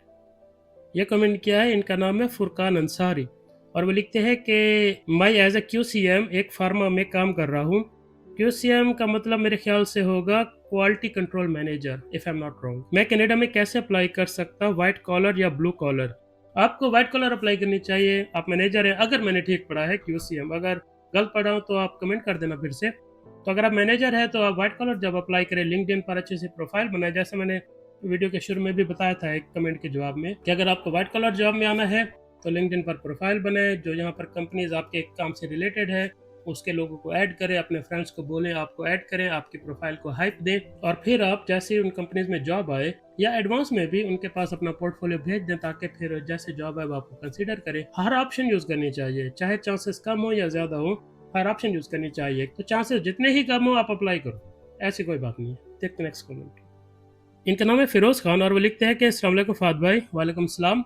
ये कमेंट किया है, इनका नाम है फुरकान अंसारी, और वो लिखते हैं कि मैं एज ए क्यूसीएम एक फार्मा में काम कर रहा हूँ। क्यूसीएम का मतलब मेरे ख्याल से होगा quality control manager, if I am not wrong. मैं कनाडा में कैसे अप्लाई कर सकता हूँ, व्हाइट कॉलर या ब्लू कॉलर? आपको व्हाइट कॉलर अप्लाई करनी चाहिए, आप मैनेजर हैं, अगर मैंने ठीक पढ़ा है क्यूसीएम। अगर गलत पढ़ा हूँ तो आप कमेंट कर देना फिर से। तो अगर आप मैनेजर है तो आप व्हाइट कॉलर जब अप्लाई करें, लिंक्डइन पर अच्छे से प्रोफाइल बनाए, जैसे मैंने वीडियो के शुरू में भी बताया था एक कमेंट के जवाब में, कि अगर आपको व्हाइट कलर जॉब में आना है तो लिंक्डइन पर प्रोफाइल बनाए, जो यहाँ पर कंपनीज आपके काम से रिलेटेड है उसके लोगों को ऐड करें, अपने फ्रेंड्स को बोलें आपको ऐड करें, आपकी प्रोफाइल को हाइप दें, और फिर आप जैसे ही उन कंपनीज में जॉब आए या एडवांस में भी उनके पास अपना पोर्टफोलियो भेज दें, ताकि फिर जैसे जॉब आए वो आपको कंसीडर करें। हर ऑप्शन यूज़ करनी चाहिए, चाहे चांसेस कम हो या ज़्यादा हो, हर ऑप्शन यूज़ करनी चाहिए। तो चांसेस जितने ही कम हो आप अप्लाई करो, ऐसी कोई बात नहीं है। देखते नेक्स्ट कमेंट। इनका नाम है फ़िरोज़ खान, और वो लिखते हैं कि अस्सलाम वालेकुम फ़ाद भाई। वालेकुम सलाम।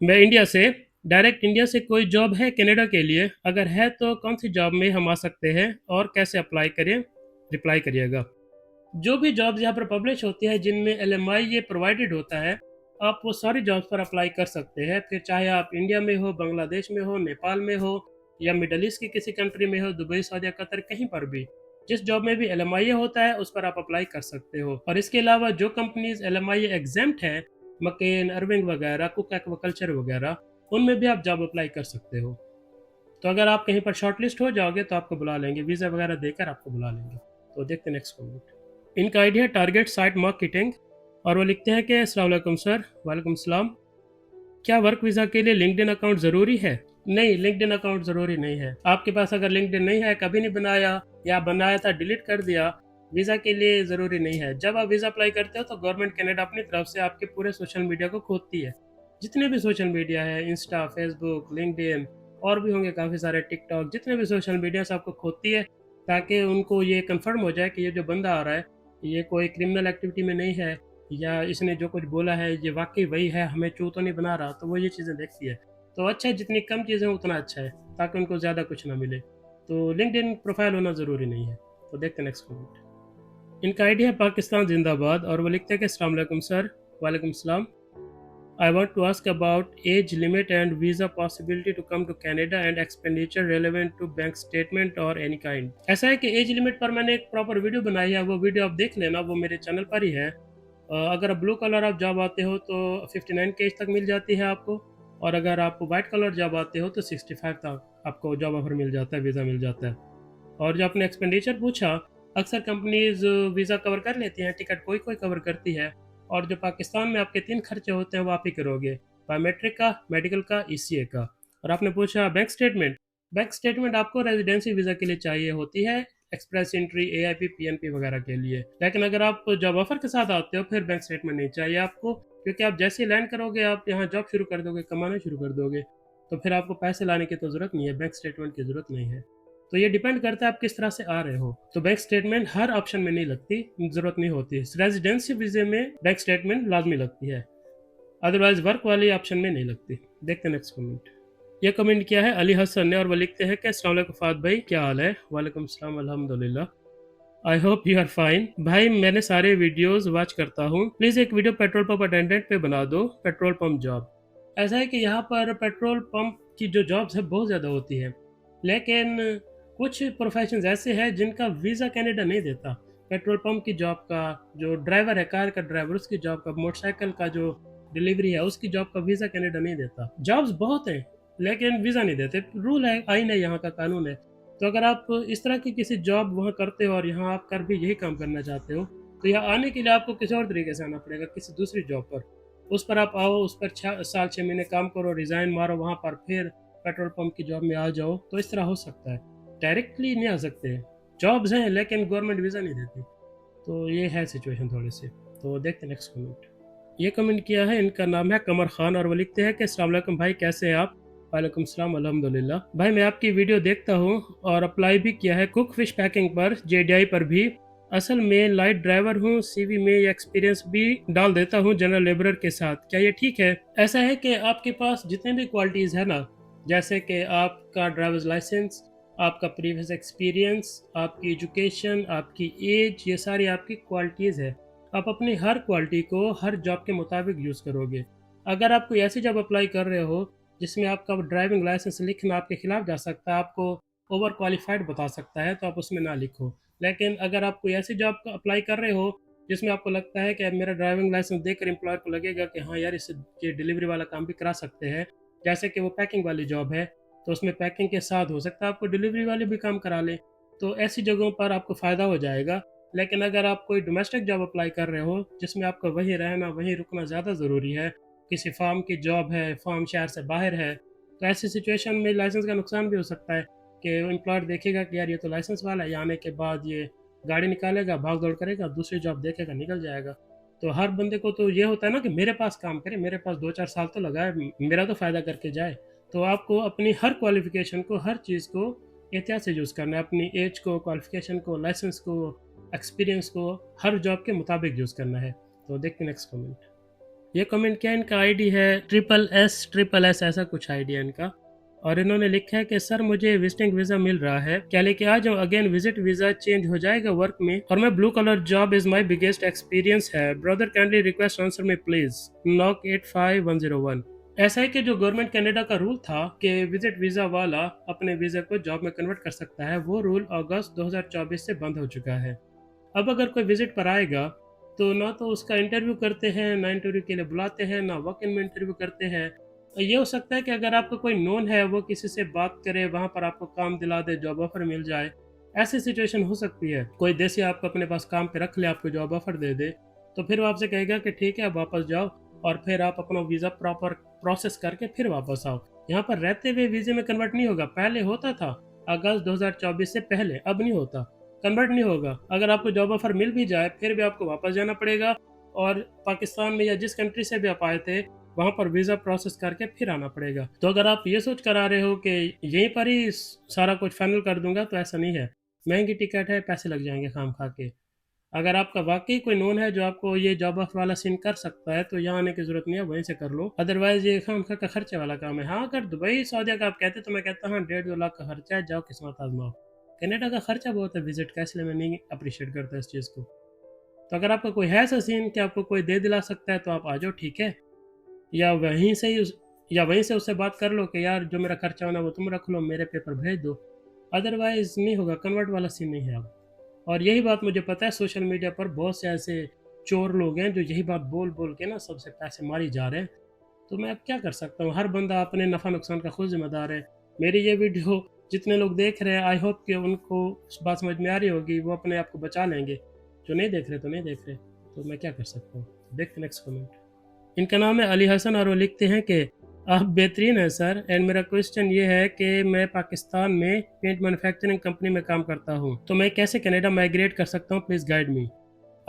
मैं इंडिया से, डायरेक्ट इंडिया से कोई जॉब है कनाडा के लिए? अगर है तो कौन सी जॉब में हम आ सकते हैं और कैसे अप्लाई करें? रिप्लाई करिएगा। जो भी जॉब्स यहाँ पर पब्लिश होती है जिनमें एलएमआई ये प्रोवाइडेड होता है, आप वो सारी जॉब्स पर अप्लाई कर सकते हैं। फिर चाहे आप इंडिया में हो, बांग्लादेश में हो, नेपाल में हो, या मिडल ईस्ट की किसी कंट्री में हो, दुबई, सऊदी, कतर, कहीं पर भी जिस जॉब में भी एलएमआई होता है उस पर आप अप्लाई कर सकते हो। और इसके अलावा जो कंपनीज एलएमआई एग्जेम्प्ट है, मकेन, अर्विंग वगैरह, कुक एक्वाकल्चर वगैरह, उनमें भी आप जॉब अप्लाई कर सकते हो। तो अगर आप कहीं पर शॉर्टलिस्ट हो जाओगे तो आपको बुला लेंगे, वीज़ा वगैरह देकर आपको बुला लेंगे। तो देखते हैं नेक्स्ट कमेंट। इनका आइडिया है टारगेट साइट मार्केटिंग, और वो लिखते हैं कि अस्सलाम वालेकुम सर। वालेकुम सलाम। क्या वर्क वीज़ा के लिए लिंक्डइन अकाउंट ज़रूरी है? नहीं, लिंक्डइन अकाउंट ज़रूरी नहीं है। आपके पास अगर लिंक्डइन नहीं है, कभी नहीं बनाया, या बनाया था डिलीट कर दिया, वीज़ा के लिए ज़रूरी नहीं है। जब आप वीज़ा अप्लाई करते हो तो गवर्नमेंट कनाडा अपनी तरफ से आपके पूरे सोशल मीडिया को खोदती है। जितने भी सोशल मीडिया है, इंस्टा, फेसबुक, लिंक्डइन, और भी होंगे काफ़ी सारे, टिकटॉक, जितने भी सोशल मीडिया से आपको खोदती है, ताकि उनको ये कंफर्म हो जाए कि ये जो बंदा आ रहा है ये कोई क्रिमिनल एक्टिविटी में नहीं है, या इसने जो कुछ बोला है ये वाक़ई वही है, हमें चूत तो नहीं बना रहा। तो वो ये चीज़ें देखती है। तो अच्छा है, जितनी कम चीज़ें उतना अच्छा है, ताकि उनको ज़्यादा कुछ ना मिले। तो लिंक्डइन प्रोफाइल होना ज़रूरी नहीं है। तो देखते हैं नेक्स्ट कमेंट। इनका आईडी है पाकिस्तान जिंदाबाद, और वो लिखते हैं कि अस्सलाम वालेकुम सर। वालेकुम सलाम। I want to ask about age limit and visa possibility to come to Canada and expenditure relevant to bank statement or any kind। ऐसा है कि एज लिमिट पर मैंने एक प्रॉपर वीडियो बनाई है, वो वीडियो आप देख लेना, वो मेरे चैनल पर ही है। अगर ब्लू कलर आप जॉब आते हो तो 59 के एज तक मिल जाती है आपको, और अगर आप वाइट कलर जॉब आते हो तो 65 तक आपको जॉब ऑफर मिल जाता है, वीज़ा मिल जाता है। और जो आपने एक्सपेंडिचर पूछा, अक्सर कंपनीज वीज़ा कवर कर लेती हैं, टिकट कोई कोई कवर करती है, और जो पाकिस्तान में आपके 3 खर्चे होते हैं वो आप ही करोगे, बायोमेट्रिक का, मेडिकल का, ईसीए का। और आपने पूछा बैंक स्टेटमेंट, बैंक स्टेटमेंट आपको रेजिडेंसी वीज़ा के लिए चाहिए होती है, एक्सप्रेस एंट्री, एआईपी, पीएनपी वगैरह के लिए। लेकिन अगर आप जॉब ऑफर के साथ आते हो फिर बैंक स्टेटमेंट नहीं चाहिए आपको, क्योंकि आप जैसे ही लैंड करोगे आप यहाँ जॉब शुरू कर दोगे, कमाना शुरू कर दोगे, तो फिर आपको पैसे लाने की तो ज़रूरत नहीं है, बैंक स्टेटमेंट की ज़रूरत नहीं है। तो ये डिपेंड करता है आप किस तरह से आ रहे हो। तो बैंक स्टेटमेंट हर ऑप्शन में नहीं लगती, ज़रूरत नहीं होती। रेजिडेंसी वीज़े में बैंक स्टेटमेंट लाजमी लगती है, अदरवाइज वर्क वाली ऑप्शन में नहीं लगती। देखते हैं नेक्स्ट कमेंट। ये कमेंट किया है अली हसन ने, और वो लिखते हैं कि अस्सलाम वालेकुम फ़ाद भाई, क्या हाल है? वालेकुम सलाम, अल्हम्दुलिल्लाह। I hope you are fine. भाई मैंने सारे वीडियोस वॉच करता हूँ, प्लीज़ एक वीडियो पेट्रोल पंप अटेंडेंट पे बना दो, पेट्रोल पंप जॉब। ऐसा है कि यहाँ पर पेट्रोल पंप की जो जॉब्स है बहुत ज़्यादा होती है, लेकिन कुछ प्रोफेशंस ऐसे हैं जिनका वीज़ा कनाडा नहीं देता। पेट्रोल पंप की जॉब का, जो ड्राइवर है, कार का ड्राइवर, उसकी जॉब का, मोटरसाइकिल का जो डिलीवरी है उसकी जॉब का वीज़ा कनाडा नहीं देता। जॉब्स बहुत हैं लेकिन वीज़ा नहीं देते, रूल है, आइन है, यहाँ का कानून है। तो अगर आप इस तरह की किसी जॉब वहाँ करते हो और यहाँ आप कर भी यही काम करना चाहते हो, तो यहाँ आने के लिए आपको किसी और तरीके से आना पड़ेगा, किसी दूसरी जॉब पर। उस पर आप आओ, उस पर 6 साल 6 महीने काम करो, रिज़ाइन मारो वहाँ पर, फिर पेट्रोल पंप की जॉब में आ जाओ, तो इस तरह हो सकता है। डायरेक्टली नहीं आ सकते। जॉब्स हैं लेकिन गवर्नमेंट वीज़ा नहीं देती। तो ये है सिचुएशन थोड़ी-सी। तो देखते हैं नेक्स्ट कमेंट। ये कमेंट किया है, इनका नाम है कमर खान और वो लिखते हैं कि अस्सलाम वालेकुम भाई, कैसे हैं आप? वालेकुम सलाम, अल्हम्दुलिल्लाह। भाई मैं आपकी वीडियो देखता हूँ और अप्लाई भी किया है कुक फिश पैकिंग पर, जेडीआई पर भी। असल में लाइट ड्राइवर हूँ, सीवी में ये एक्सपीरियंस भी डाल देता हूँ जनरल लेबरर के साथ। क्या ये ठीक है? ऐसा है कि आपके पास जितने भी क्वालिटीज़ है ना, जैसे कि आपका ड्राइवर्स लाइसेंस, आपका प्रीवियस एक्सपीरियंस, आपकी एजुकेशन, आपकी एज, ये सारी आपकी क्वालिटीज़ है। आप अपनी हर क्वालिटी को हर जॉब के मुताबिक यूज़ करोगे। अगर आप कोई ऐसी जॉब अप्लाई कर रहे हो जिसमें आपका ड्राइविंग लाइसेंस लिखना आपके खिलाफ जा सकता है, आपको ओवर क्वालिफाइड बता सकता है, तो आप उसमें ना लिखो। लेकिन अगर आप कोई ऐसी जॉब को अप्लाई कर रहे हो जिसमें आपको लगता है कि मेरा ड्राइविंग लाइसेंस देखकर एम्प्लॉयर को लगेगा कि हाँ यार, इससे ये डिलीवरी वाला काम भी करा सकते हैं, जैसे कि वो पैकिंग वाली जॉब है, तो उसमें पैकिंग के साथ हो सकता है आपको डिलीवरी वाले भी काम करा लें। तो ऐसी जगहों पर आपको फ़ायदा हो जाएगा। लेकिन अगर आप कोई डोमेस्टिक जॉब अप्लाई कर रहे हो जिसमें आपको वहीं रहना, वहीं रुकना ज़्यादा ज़रूरी है, किसी फार्म की जॉब है, फार्म शहर से बाहर है, तो ऐसी सिचुएशन में लाइसेंस का नुकसान भी हो सकता है कि एम्प्लॉयर देखेगा कि यार ये तो लाइसेंस वाला है, ये आने के बाद ये गाड़ी निकालेगा, भाग दौड़ करेगा, दूसरी जॉब देखेगा, निकल जाएगा। तो हर बंदे को तो ये होता है ना कि मेरे पास काम करे, मेरे पास 2-4 साल तो लगाए, मेरा तो फ़ायदा करके जाए। तो आपको अपनी हर क्वालिफ़िकेशन को, हर चीज़ को एहतियात से यूज़ करना है, अपनी एज को, क्वालिफ़िकेशन को, लाइसेंस को, एक्सपीरियंस को हर जॉब के मुताबिक यूज़ करना है। तो देखते हैं नेक्स्ट कमेंट। ये कमेंट क्या है, इनका आईडी है SSS ऐसा कुछ आईडी है इनका। और इन्होंने लिखा है कि सर मुझे विजिटिंग वीज़ा मिल रहा है, क्या लेके आ जाऊँ? अगेन विजिट वीज़ा चेंज हो जाएगा वर्क में, और मैं blue colour job is my biggest experience है। Brother kindly request answer me please. नॉक 85101। ऐसा है कि जो गवर्नमेंट कनाडा का रूल था कि विजिट वीज़ा वाला अपने वीज़ा को जॉब में कन्वर्ट कर सकता है, वो रूल अगस्त 2024 से बंद हो चुका है। अब अगर कोई विज़िट पर आएगा, तो ना तो उसका इंटरव्यू करते हैं, ना इंटरव्यू के लिए बुलाते हैं, ना वॉक इन में इंटरव्यू करते हैं। ये हो सकता है कि अगर आपका कोई नोन है, वो किसी से बात करे, वहाँ पर आपको काम दिला दे, जॉब ऑफ़र मिल जाए। ऐसी सिचुएशन हो सकती है। कोई देसी आपको अपने पास काम पे रख ले, आपको जॉब ऑफ़र दे दे, तो फिर वो आपसे कहेगा कि ठीक है, आप वापस जाओ, और फिर आप अपना वीज़ा प्रॉपर प्रोसेस करके फिर वापस आओ। यहाँ पर रहते हुए वीज़े में कन्वर्ट नहीं होगा। पहले होता था, अगस्त 2024 से पहले, अब नहीं होता। कन्वर्ट नहीं होगा। अगर आपको जॉब ऑफ़र मिल भी जाए, फिर भी आपको वापस जाना पड़ेगा, और पाकिस्तान में या जिस कंट्री से भी आप आए थे, वहाँ पर वीज़ा प्रोसेस करके फिर आना पड़ेगा। तो अगर आप ये सोच कर आ रहे हो कि यहीं पर ही सारा कुछ फाइनल कर दूँगा, तो ऐसा नहीं है। महँगी टिकट है, पैसे लग जाएँगे खाम-खा के। अगर आपका वाक़ई कोई नोन है जो आपको ये जॉब ऑफ़र वाला सीन कर सकता है, तो यहाँ आने की ज़रूरत नहीं है, वहीं से कर लो। अदरवाइज़ ये खाम-खा का खर्चे वाला काम है। हाँ, अगर दुबई, सऊदीया का आप कहते तो मैं कहता हाँ, 1.5-2 लाख का खर्चा है, जाओ किस्मत आज़माओ। कनाडा का खर्चा बहुत है विज़िट का, इसलिए मैं नहीं अप्रिशिएट करता इस चीज़ को। तो अगर आपका कोई है ऐसा सीन कि आपको कोई दे दिला सकता है, तो आप आ जाओ, ठीक है। या वहीं से ही या वहीं से उससे बात कर लो कि यार जो मेरा खर्चा होना है वो तुम रख लो, मेरे पेपर भेज दो। अदरवाइज़ नहीं होगा, कन्वर्ट वाला सीन नहीं है अब। और यही बात मुझे पता है, सोशल मीडिया पर बहुत से ऐसे चोर लोग हैं जो यही बात बोल-बोल के ना सबसे पैसे मारी जा रहे हैं। तो मैं अब क्या कर सकता हूँ? हर बंदा अपने नफ़ा नुकसान का खुद ज़िम्मेदार है। मेरी ये वीडियो जितने लोग देख रहे हैं, आई होप कि उनको बात समझ में आ रही होगी, वो अपने आप को बचा लेंगे। जो नहीं देख रहे तो नहीं देख रहे, तो मैं क्या कर सकता हूँ? देखते हैं नेक्स्ट कमेंट। इनका नाम है अली हसन और वो लिखते हैं कि आप बेहतरीन हैं सर, एंड मेरा क्वेश्चन ये है कि मैं पाकिस्तान में पेंट मैन्युफैक्चरिंग कंपनी में काम करता हूँ, तो मैं कैसे कनाडा माइग्रेट कर सकता हूँ? Please guide me.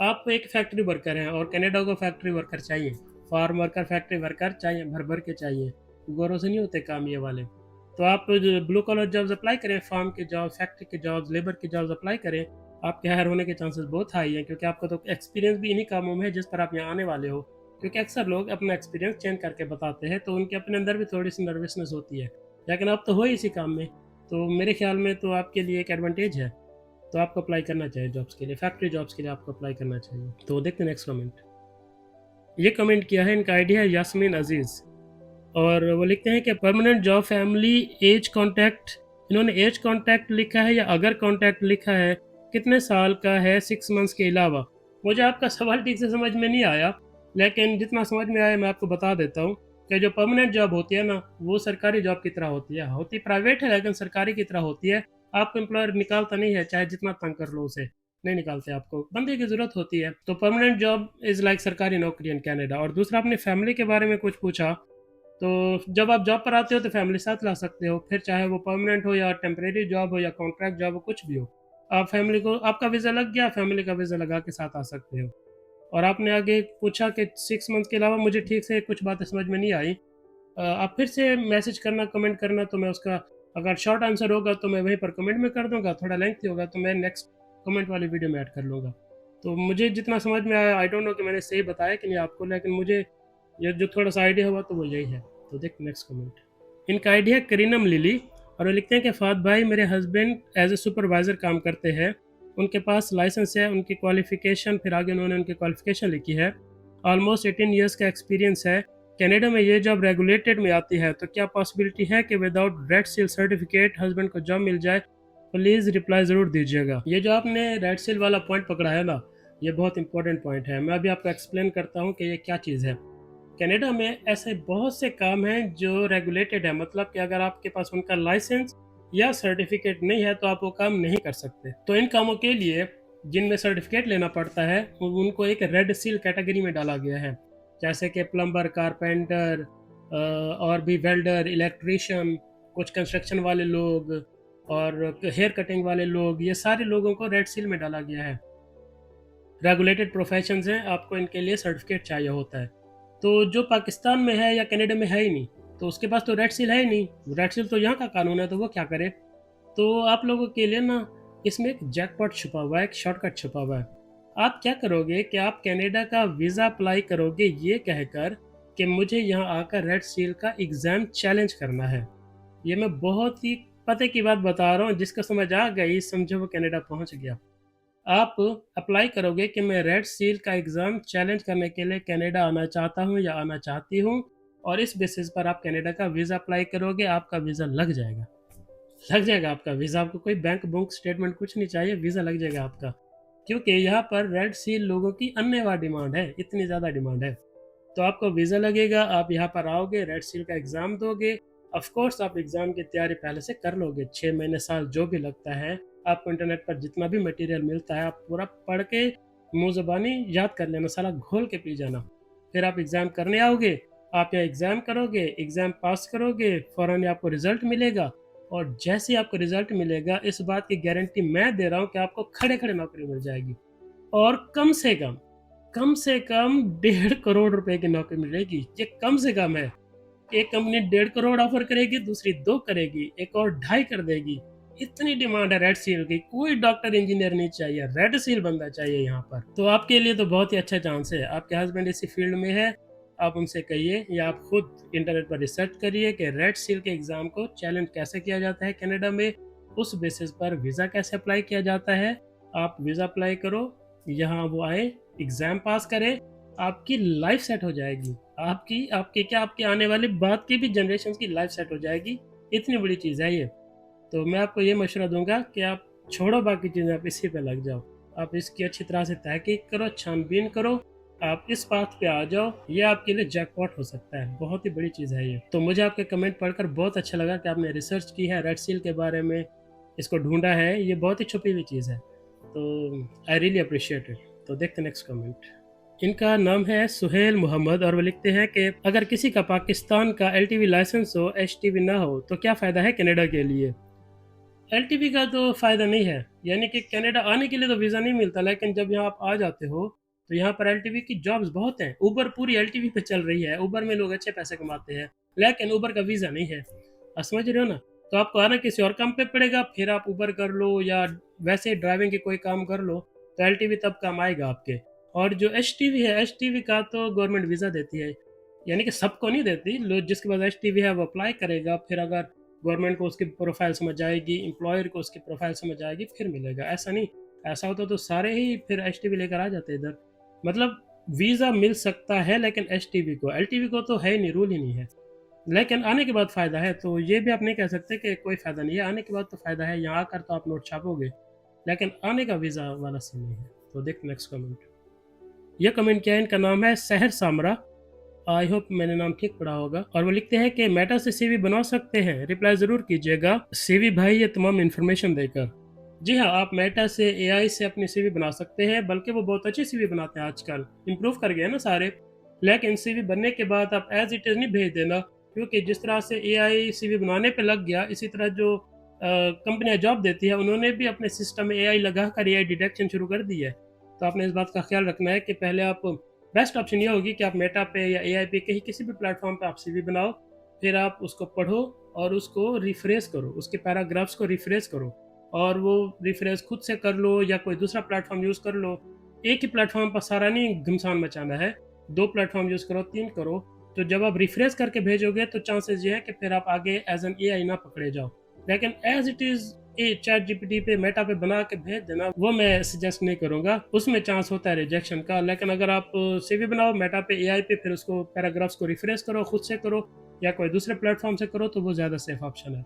आप एक फैक्ट्री वर्कर हैं और कनाडा को फैक्ट्री वर्कर चाहिए। फार्म वर्कर, फैक्ट्री वर्कर चाहिए, भर-भर के चाहिए। गोरों से नहीं होते काम ये वाले। तो आप जो ब्लू कॉलर जॉब्स अप्लाई करें, फार्म के जॉब, फैक्ट्री के जॉब्स, लेबर के जॉब्स अप्लाई करें। आपके हायर होने के चांसेस बहुत हाई हैं, क्योंकि आपका तो एक्सपीरियंस भी इन्हीं कामों में है जिस पर आप यहाँ आने वाले हो। क्योंकि अक्सर लोग अपना एक्सपीरियंस चेंज करके बताते हैं, तो उनके अपने अंदर भी थोड़ी-सी नर्वसनेस होती है। लेकिन आप तो हो ही इसी काम में, तो मेरे ख़्याल में तो आपके लिए एक एडवांटेज है। तो आपको अप्लाई करना चाहिए जॉब्स के लिए, फैक्ट्री जॉब्स के लिए आपको अप्लाई करना चाहिए। तो देखते हैं नेक्स्ट कमेंट। ये कमेंट किया है, इनका आईडी है यास्मीन अज़ीज़, और वो लिखते हैं कि permanent job, family, age contact. इन्होंने एज कॉन्टैक्ट लिखा है या अगर कॉन्टैक्ट लिखा है, कितने साल का है 6 मंथ्स के अलावा? मुझे आपका सवाल ठीक से समझ में नहीं आया, लेकिन जितना समझ में आया मैं आपको बता देता हूँ कि जो परमानेंट जॉब होती है ना, वो सरकारी जॉब की तरह होती है। होती प्राइवेट है लेकिन सरकारी की तरह होती है। आपको एम्प्लॉयर निकालता नहीं है, चाहे जितना तंग कर लो उसे। नहीं निकालते आपको, बंदे की ज़रूरत होती है। तो परमानेंट जॉब इज़ लाइक सरकारी नौकरी इन कनाडा। और दूसरा आपने फैमिली के बारे में कुछ पूछा, तो जब आप जॉब पर आते हो तो फैमिली साथ ला सकते हो, फिर चाहे वो परमानेंट हो या टेम्परेरी जॉब हो या कॉन्ट्रैक्ट जॉब हो, कुछ भी हो। आप फैमिली को, आपका वीज़ा लग गया, फैमिली का वीज़ा लगा के साथ आ सकते हो। और आपने आगे पूछा कि 6 मंथ के अलावा, मुझे ठीक से कुछ बातें समझ में नहीं आई। आप फिर से मैसेज करना, कमेंट करना, तो मैं उसका, अगर शॉर्ट आंसर होगा तो मैं वहीं पर कमेंट में कर दूँगा, थोड़ा लेंथी होगा तो मैं नेक्स्ट कमेंट वाली वीडियो में ऐड कर लूँगा। तो मुझे जितना समझ में आया, आई डोंट नो कि मैंने सही बताया कि नहीं आपको, लेकिन मुझे ये जो थोड़ा-सा आइडिया हुआ तो वो यही है। तो देखो नेक्स्ट कमेंट। इनका आइडिया है करीनम लिली, और वो लिखते हैं कि फ़ाद भाई, मेरे हस्बैंड एज़ ए सुपरवाइज़र काम करते हैं। उनके पास लाइसेंस है, उनकी क्वालिफ़िकेशन, फिर आगे उन्होंने उनकी क्वालिफ़िकेशन लिखी है। ऑलमोस्ट 18 इयर्स का एक्सपीरियंस है। कनाडा में ये जॉब रेगुलेटेड में आती है, तो क्या पॉसिबिलिटी है कि without red seal certificate husband को जॉब मिल जाए? प्लीज़ रिप्लाई ज़रूर दीजिएगा। ये जो आपने रेड सील वाला पॉइंट पकड़ा है ना, ये बहुत इंपॉर्टेंट पॉइंट है। मैं अभी आपको एक्सप्लेन करता हूँ कि ये क्या चीज़ है। कनाडा में ऐसे बहुत से काम हैं जो रेगुलेटेड है, मतलब कि अगर आपके पास उनका लाइसेंस या सर्टिफिकेट नहीं है तो आप वो काम नहीं कर सकते। तो इन कामों के लिए जिनमें सर्टिफिकेट लेना पड़ता है, उनको एक रेड सील कैटेगरी में डाला गया है, जैसे कि प्लम्बर, कारपेंटर, और भी वेल्डर, इलेक्ट्रिशियन, कुछ कंस्ट्रक्शन वाले लोग और हेयर कटिंग वाले लोग, ये सारे लोगों को रेड सील में डाला गया है। रेगुलेटेड प्रोफेशंस हैं, आपको इनके लिए सर्टिफिकेट चाहिए होता है। तो जो पाकिस्तान में है या कनाडा में है ही नहीं, तो उसके पास तो रेड सील है ही नहीं। रेड सील तो यहाँ का कानून है, तो वो क्या करे। तो आप लोगों के लिए ना, इसमें एक जैकपॉट छुपा हुआ है, एक शॉर्टकट छुपा हुआ है। आप क्या करोगे कि आप कनाडा का वीज़ा अप्लाई करोगे ये कहकर कि मुझे यहाँ आकर रेड सील का एग्ज़ाम चैलेंज करना है। ये मैं बहुत ही पते की बात बता रहा हूँ, जिसको समझ आ गई समझो वो कनाडा पहुँच गया। आप अप्लाई करोगे कि मैं रेड सील का एग्ज़ाम चैलेंज करने के लिए कनाडा आना चाहता हूँ या आना चाहती हूँ, और इस बेसिस पर आप कनाडा का वीज़ा अप्लाई करोगे, आपका वीज़ा लग जाएगा। लग जाएगा आपका वीज़ा, आपको कोई बैंक बुक स्टेटमेंट कुछ नहीं चाहिए, वीज़ा लग जाएगा आपका। क्योंकि यहाँ पर रेड सील लोगों की अन्यवाद डिमांड है, इतनी ज़्यादा डिमांड है। तो आपको वीज़ा लगेगा, आप यहाँ पर आओगे, रेड सील का एग्ज़ाम दोगे। ऑफ कोर्स आप एग्ज़ाम की तैयारी पहले से कर लोगे, 6 महीने, साल जो भी लगता है। आपको इंटरनेट पर जितना भी मटेरियल मिलता है, आप पूरा पढ़ के मुँह ज़बानी याद कर लेना, सारा घोल के पी जाना। फिर आप एग्ज़ाम करने आओगे, आप यहाँ एग्ज़ाम करोगे, एग्ज़ाम पास करोगे, फ़ौरन ही आपको रिज़ल्ट मिलेगा। और जैसे ही आपको रिज़ल्ट मिलेगा, इस बात की गारंटी मैं दे रहा हूँ कि आपको खड़े-खड़े नौकरी मिल जाएगी। और कम से कम 1.5 करोड़ रुपए की नौकरी मिलेगी। ये कम से कम है। एक कंपनी 1.5 करोड़ ऑफ़र करेगी, दूसरी 2 करेगी, एक और 2.5 कर देगी। इतनी डिमांड है रेड सील की, कोई डॉक्टर इंजीनियर नहीं चाहिए, रेड सील बंदा चाहिए यहाँ पर। तो आपके लिए तो बहुत ही अच्छा चांस है। आपके हस्बैंड इसी फील्ड में है, आप उनसे कहिए या आप खुद इंटरनेट पर रिसर्च करिए कि रेड सील के एग्ज़ाम को चैलेंज कैसे किया जाता है कनाडा में, उस बेसिस पर वीज़ा कैसे अप्लाई किया जाता है। आप वीज़ा अप्लाई करो, यहाँ वो आए, एग्ज़ाम पास करें, आपकी लाइफ़ सेट हो जाएगी। आपकी क्या, आपके आने वाली बाद की भी जनरेशन्स की लाइफ़ सेट हो जाएगी। इतनी बड़ी चीज़ है ये। तो मैं आपको ये मशवरा दूँगा कि आप छोड़ो बाकी चीज़ें, आप इसी पे लग जाओ। आप इसकी अच्छी तरह से तहकीक करो, छानबीन करो, आप इस पाथ पे आ जाओ, ये आपके लिए जैकपॉट हो सकता है, बहुत ही बड़ी चीज़ है ये। तो मुझे आपके कमेंट पढ़कर बहुत अच्छा लगा कि आपने रिसर्च की है रेड सील के बारे में, इसको ढूँढा है, ये बहुत ही छुपी हुई चीज़ है। तो आई रियली अप्रिशिएट इट। तो देखते नेक्स्ट कमेंट। इनका नाम है सुहेल मोहम्मद, और वो लिखते हैं कि अगर किसी का पाकिस्तान का एलटीवी लाइसेंस हो, एचटीवी ना हो, तो क्या फ़ायदा है कनाडा के लिए? एलटीवी का तो फ़ायदा नहीं है, यानी कि कनाडा आने के लिए तो वीज़ा नहीं मिलता, लेकिन जब यहाँ आप आ जाते हो तो यहाँ पर एलटीवी की जॉब्स बहुत हैं। उबर पूरी एलटीवी पे चल रही है, उबर में लोग अच्छे पैसे कमाते हैं, लेकिन उबर का वीज़ा नहीं है। आप समझ रहे हो ना? तो आपको आना किसी और काम पे पड़ेगा, फिर आप उबर कर लो या वैसे ड्राइविंग की कोई काम कर लो, तो एलटीवी तब काम आएगा आपके। और जो एचटीवी है, एचटीवी का तो गवर्नमेंट वीज़ा देती है, यानी कि सबको नहीं देती। लोग जिसके पास एचटीवी है वो अप्लाई करेगा, फिर अगर गवर्नमेंट को उसकी प्रोफाइल समझ आएगी, एम्प्लॉयर को उसकी प्रोफाइल समझ आएगी, फिर मिलेगा। ऐसा नहीं, ऐसा होता तो सारे ही फिर एचटीवी लेकर आ जाते इधर। मतलब वीज़ा मिल सकता है, लेकिन एचटीवी को, एलटीवी को तो है ही नहीं, रूल ही नहीं है। लेकिन आने के बाद फ़ायदा है, तो ये भी आप नहीं कह सकते कि कोई फ़ायदा नहीं है। आने के बाद तो फ़ायदा है, यहाँ आकर तो आप नोट छापोगे, लेकिन आने का वीज़ा वाला सीन नहीं है। तो देखो नेक्स्ट कमेंट। ये कमेंट क्या है, इनका नाम है सहर सामरा, आई होप मैंने नाम ठीक पढ़ा होगा। और वो लिखते हैं कि मेटा से सीवी बना सकते हैं, रिप्लाई ज़रूर कीजिएगा सीवी भाई, ये तमाम इन्फॉर्मेशन देकर। जी हाँ, आप मेटा से एआई से अपनी सीवी बना सकते हैं, बल्कि वो बहुत अच्छी सीवी बनाते हैं आजकल, इम्प्रूव कर गए हैं ना सारे। लेकिन सीवी बनने के बाद आप एज़ इट इज़ नहीं भेज देना, क्योंकि जिस तरह से एआई सीवी बनाने पे लग गया, इसी तरह जो कंपनियाँ जॉब देती है, उन्होंने भी अपने सिस्टम में एआई लगाकर एआई डिटेक्शन शुरू कर दी है। तो आपने इस बात का ख़्याल रखना है कि पहले आप बेस्ट ऑप्शन ये होगी कि आप मेटा पे या एआई पे कहीं किसी भी प्लेटफ़ॉर्म पे आप सीवी बनाओ, फिर आप उसको पढ़ो और उसको रिफ्रेश करो, उसके पैराग्राफ्स को रिफ्रेश करो। और वो रिफ्रेश खुद से कर लो या कोई दूसरा प्लेटफ़ॉर्म यूज़ कर लो। एक ही प्लेटफ़ॉर्म पर सारा नहीं घमसान मचाना है, 2 प्लेटफ़ॉर्म यूज़ करो, 3 करो। तो जब आप रिफ्रेश करके भेजोगे तो चांसेस ये है कि फिर आप आगे एज़ एन एआई ना पकड़े जाओ। लेकिन as it is chat GPT पे, मेटा पे बना के भेज देना, वो मैं सजेस्ट नहीं करूँगा। उसमें चांस होता है रिजेक्शन का। लेकिन अगर आप सीवी बनाओ मेटा पे, एआई पे, फिर उसको पैराग्राफ्स को रिफ्रेश करो, खुद से करो या कोई दूसरे प्लेटफ़ॉर्म से करो, तो वो ज़्यादा सेफ ऑप्शन है।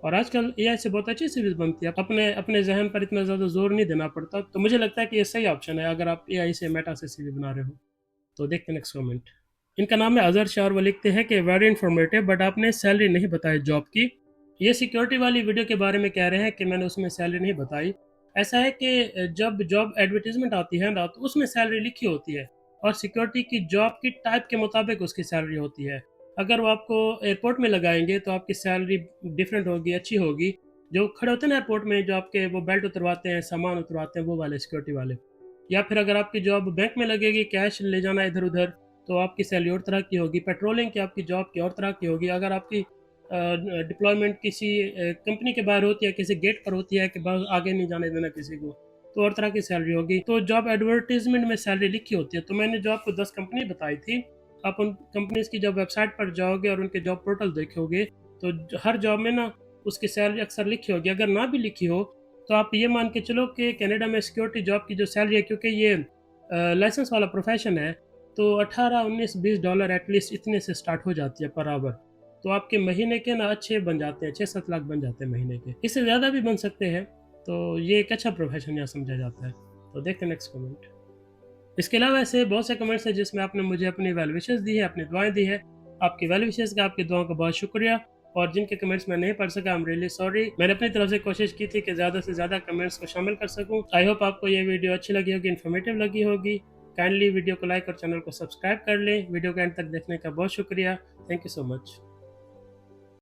और आजकल एआई से बहुत अच्छी सीरीज़ बनती है। अपने अपने ज़हन पर इतना ज़्यादा ज़ोर नहीं देना पड़ता। तो मुझे लगता है कि ये सही ऑप्शन है अगर आप एआई से, मेटा से सीरीज़ बना रहे हो। तो देखते हैं नेक्स्ट कमेंट। इनका नाम है अज़हर शाह और वो लिखते हैं कि वेरी इन्फॉर्मेटिव, बट आपने सैलरी नहीं बताई जॉब की। ये सिक्योरिटी वाली वीडियो के बारे में कह रहे हैं कि मैंने उसमें सैलरी नहीं बताई। ऐसा है कि जब जॉब एडवर्टाइज़मेंट आती है ना, तो उसमें सैलरी लिखी होती है और सिक्योरिटी की जॉब की टाइप के मुताबिक उसकी सैलरी होती है। अगर वो आपको एयरपोर्ट में लगाएँगे तो आपकी सैलरी डिफरेंट होगी, अच्छी होगी। जो खड़े होते हैं ना एयरपोर्ट में, जो आपके वो बेल्ट उतरवाते हैं, सामान उतरवाते हैं, वो वाले सिक्योरिटी वाले। या फिर अगर आपकी जॉब बैंक में लगेगी, कैश ले जाना इधर-उधर, तो आपकी सैलरी और तरह की होगी। पेट्रोलिंग की आपकी जॉब की और तरह की होगी। अगर आपकी डिप्लॉयमेंट किसी कंपनी के बाहर होती है, किसी गेट पर होती है कि बस आगे नहीं जाने देना किसी को, तो और तरह की सैलरी होगी। तो जॉब एडवर्टाइज़मेंट में सैलरी लिखी होती है। तो मैंने जो आपको 10 कंपनी बताई थी, आप उन कंपनीज़ की जब वेबसाइट पर जाओगे और उनके जॉब पोर्टल देखोगे, तो हर जॉब में ना उसकी सैलरी अक्सर लिखी होगी। अगर ना भी लिखी हो, तो आप ये मान के चलो कि कनाडा में सिक्योरिटी जॉब की जो सैलरी है, क्योंकि ये लाइसेंस वाला प्रोफ़ेशन है, तो 18, 19, $20 एटलीस्ट इतने से स्टार्ट हो जाती है पर आवर। तो आपके महीने के ना अच्छे बन जाते हैं, 6-7 लाख बन जाते हैं महीने के। इससे ज़्यादा भी बन सकते हैं, तो ये एक अच्छा प्रोफ़ेशन यहाँ समझा जाता है। तो देखते हैं नेक्स्ट कमेंट। इसके अलावा ऐसे बहुत से कमेंट्स हैं जिसमें आपने मुझे अपनी वेल विशेस दी है, अपनी दुआएँ दी है। आपकी वेल विशेस का, आपकी दुआओं का बहुत शुक्रिया। और जिनके कमेंट्स मैं नहीं पढ़ सका, आई एम रियली सॉरी। मैंने अपनी तरफ से कोशिश की थी कि ज़्यादा से ज़्यादा कमेंट्स को शामिल कर सकूँ। आई होप आपको ये वीडियो अच्छी लगी होगी, इन्फॉर्मेटिव लगी होगी। काइंडली वीडियो को लाइक और चैनल को सब्सक्राइब कर लें। वीडियो के एंड तक देखने का बहुत शुक्रिया। Thank you so much.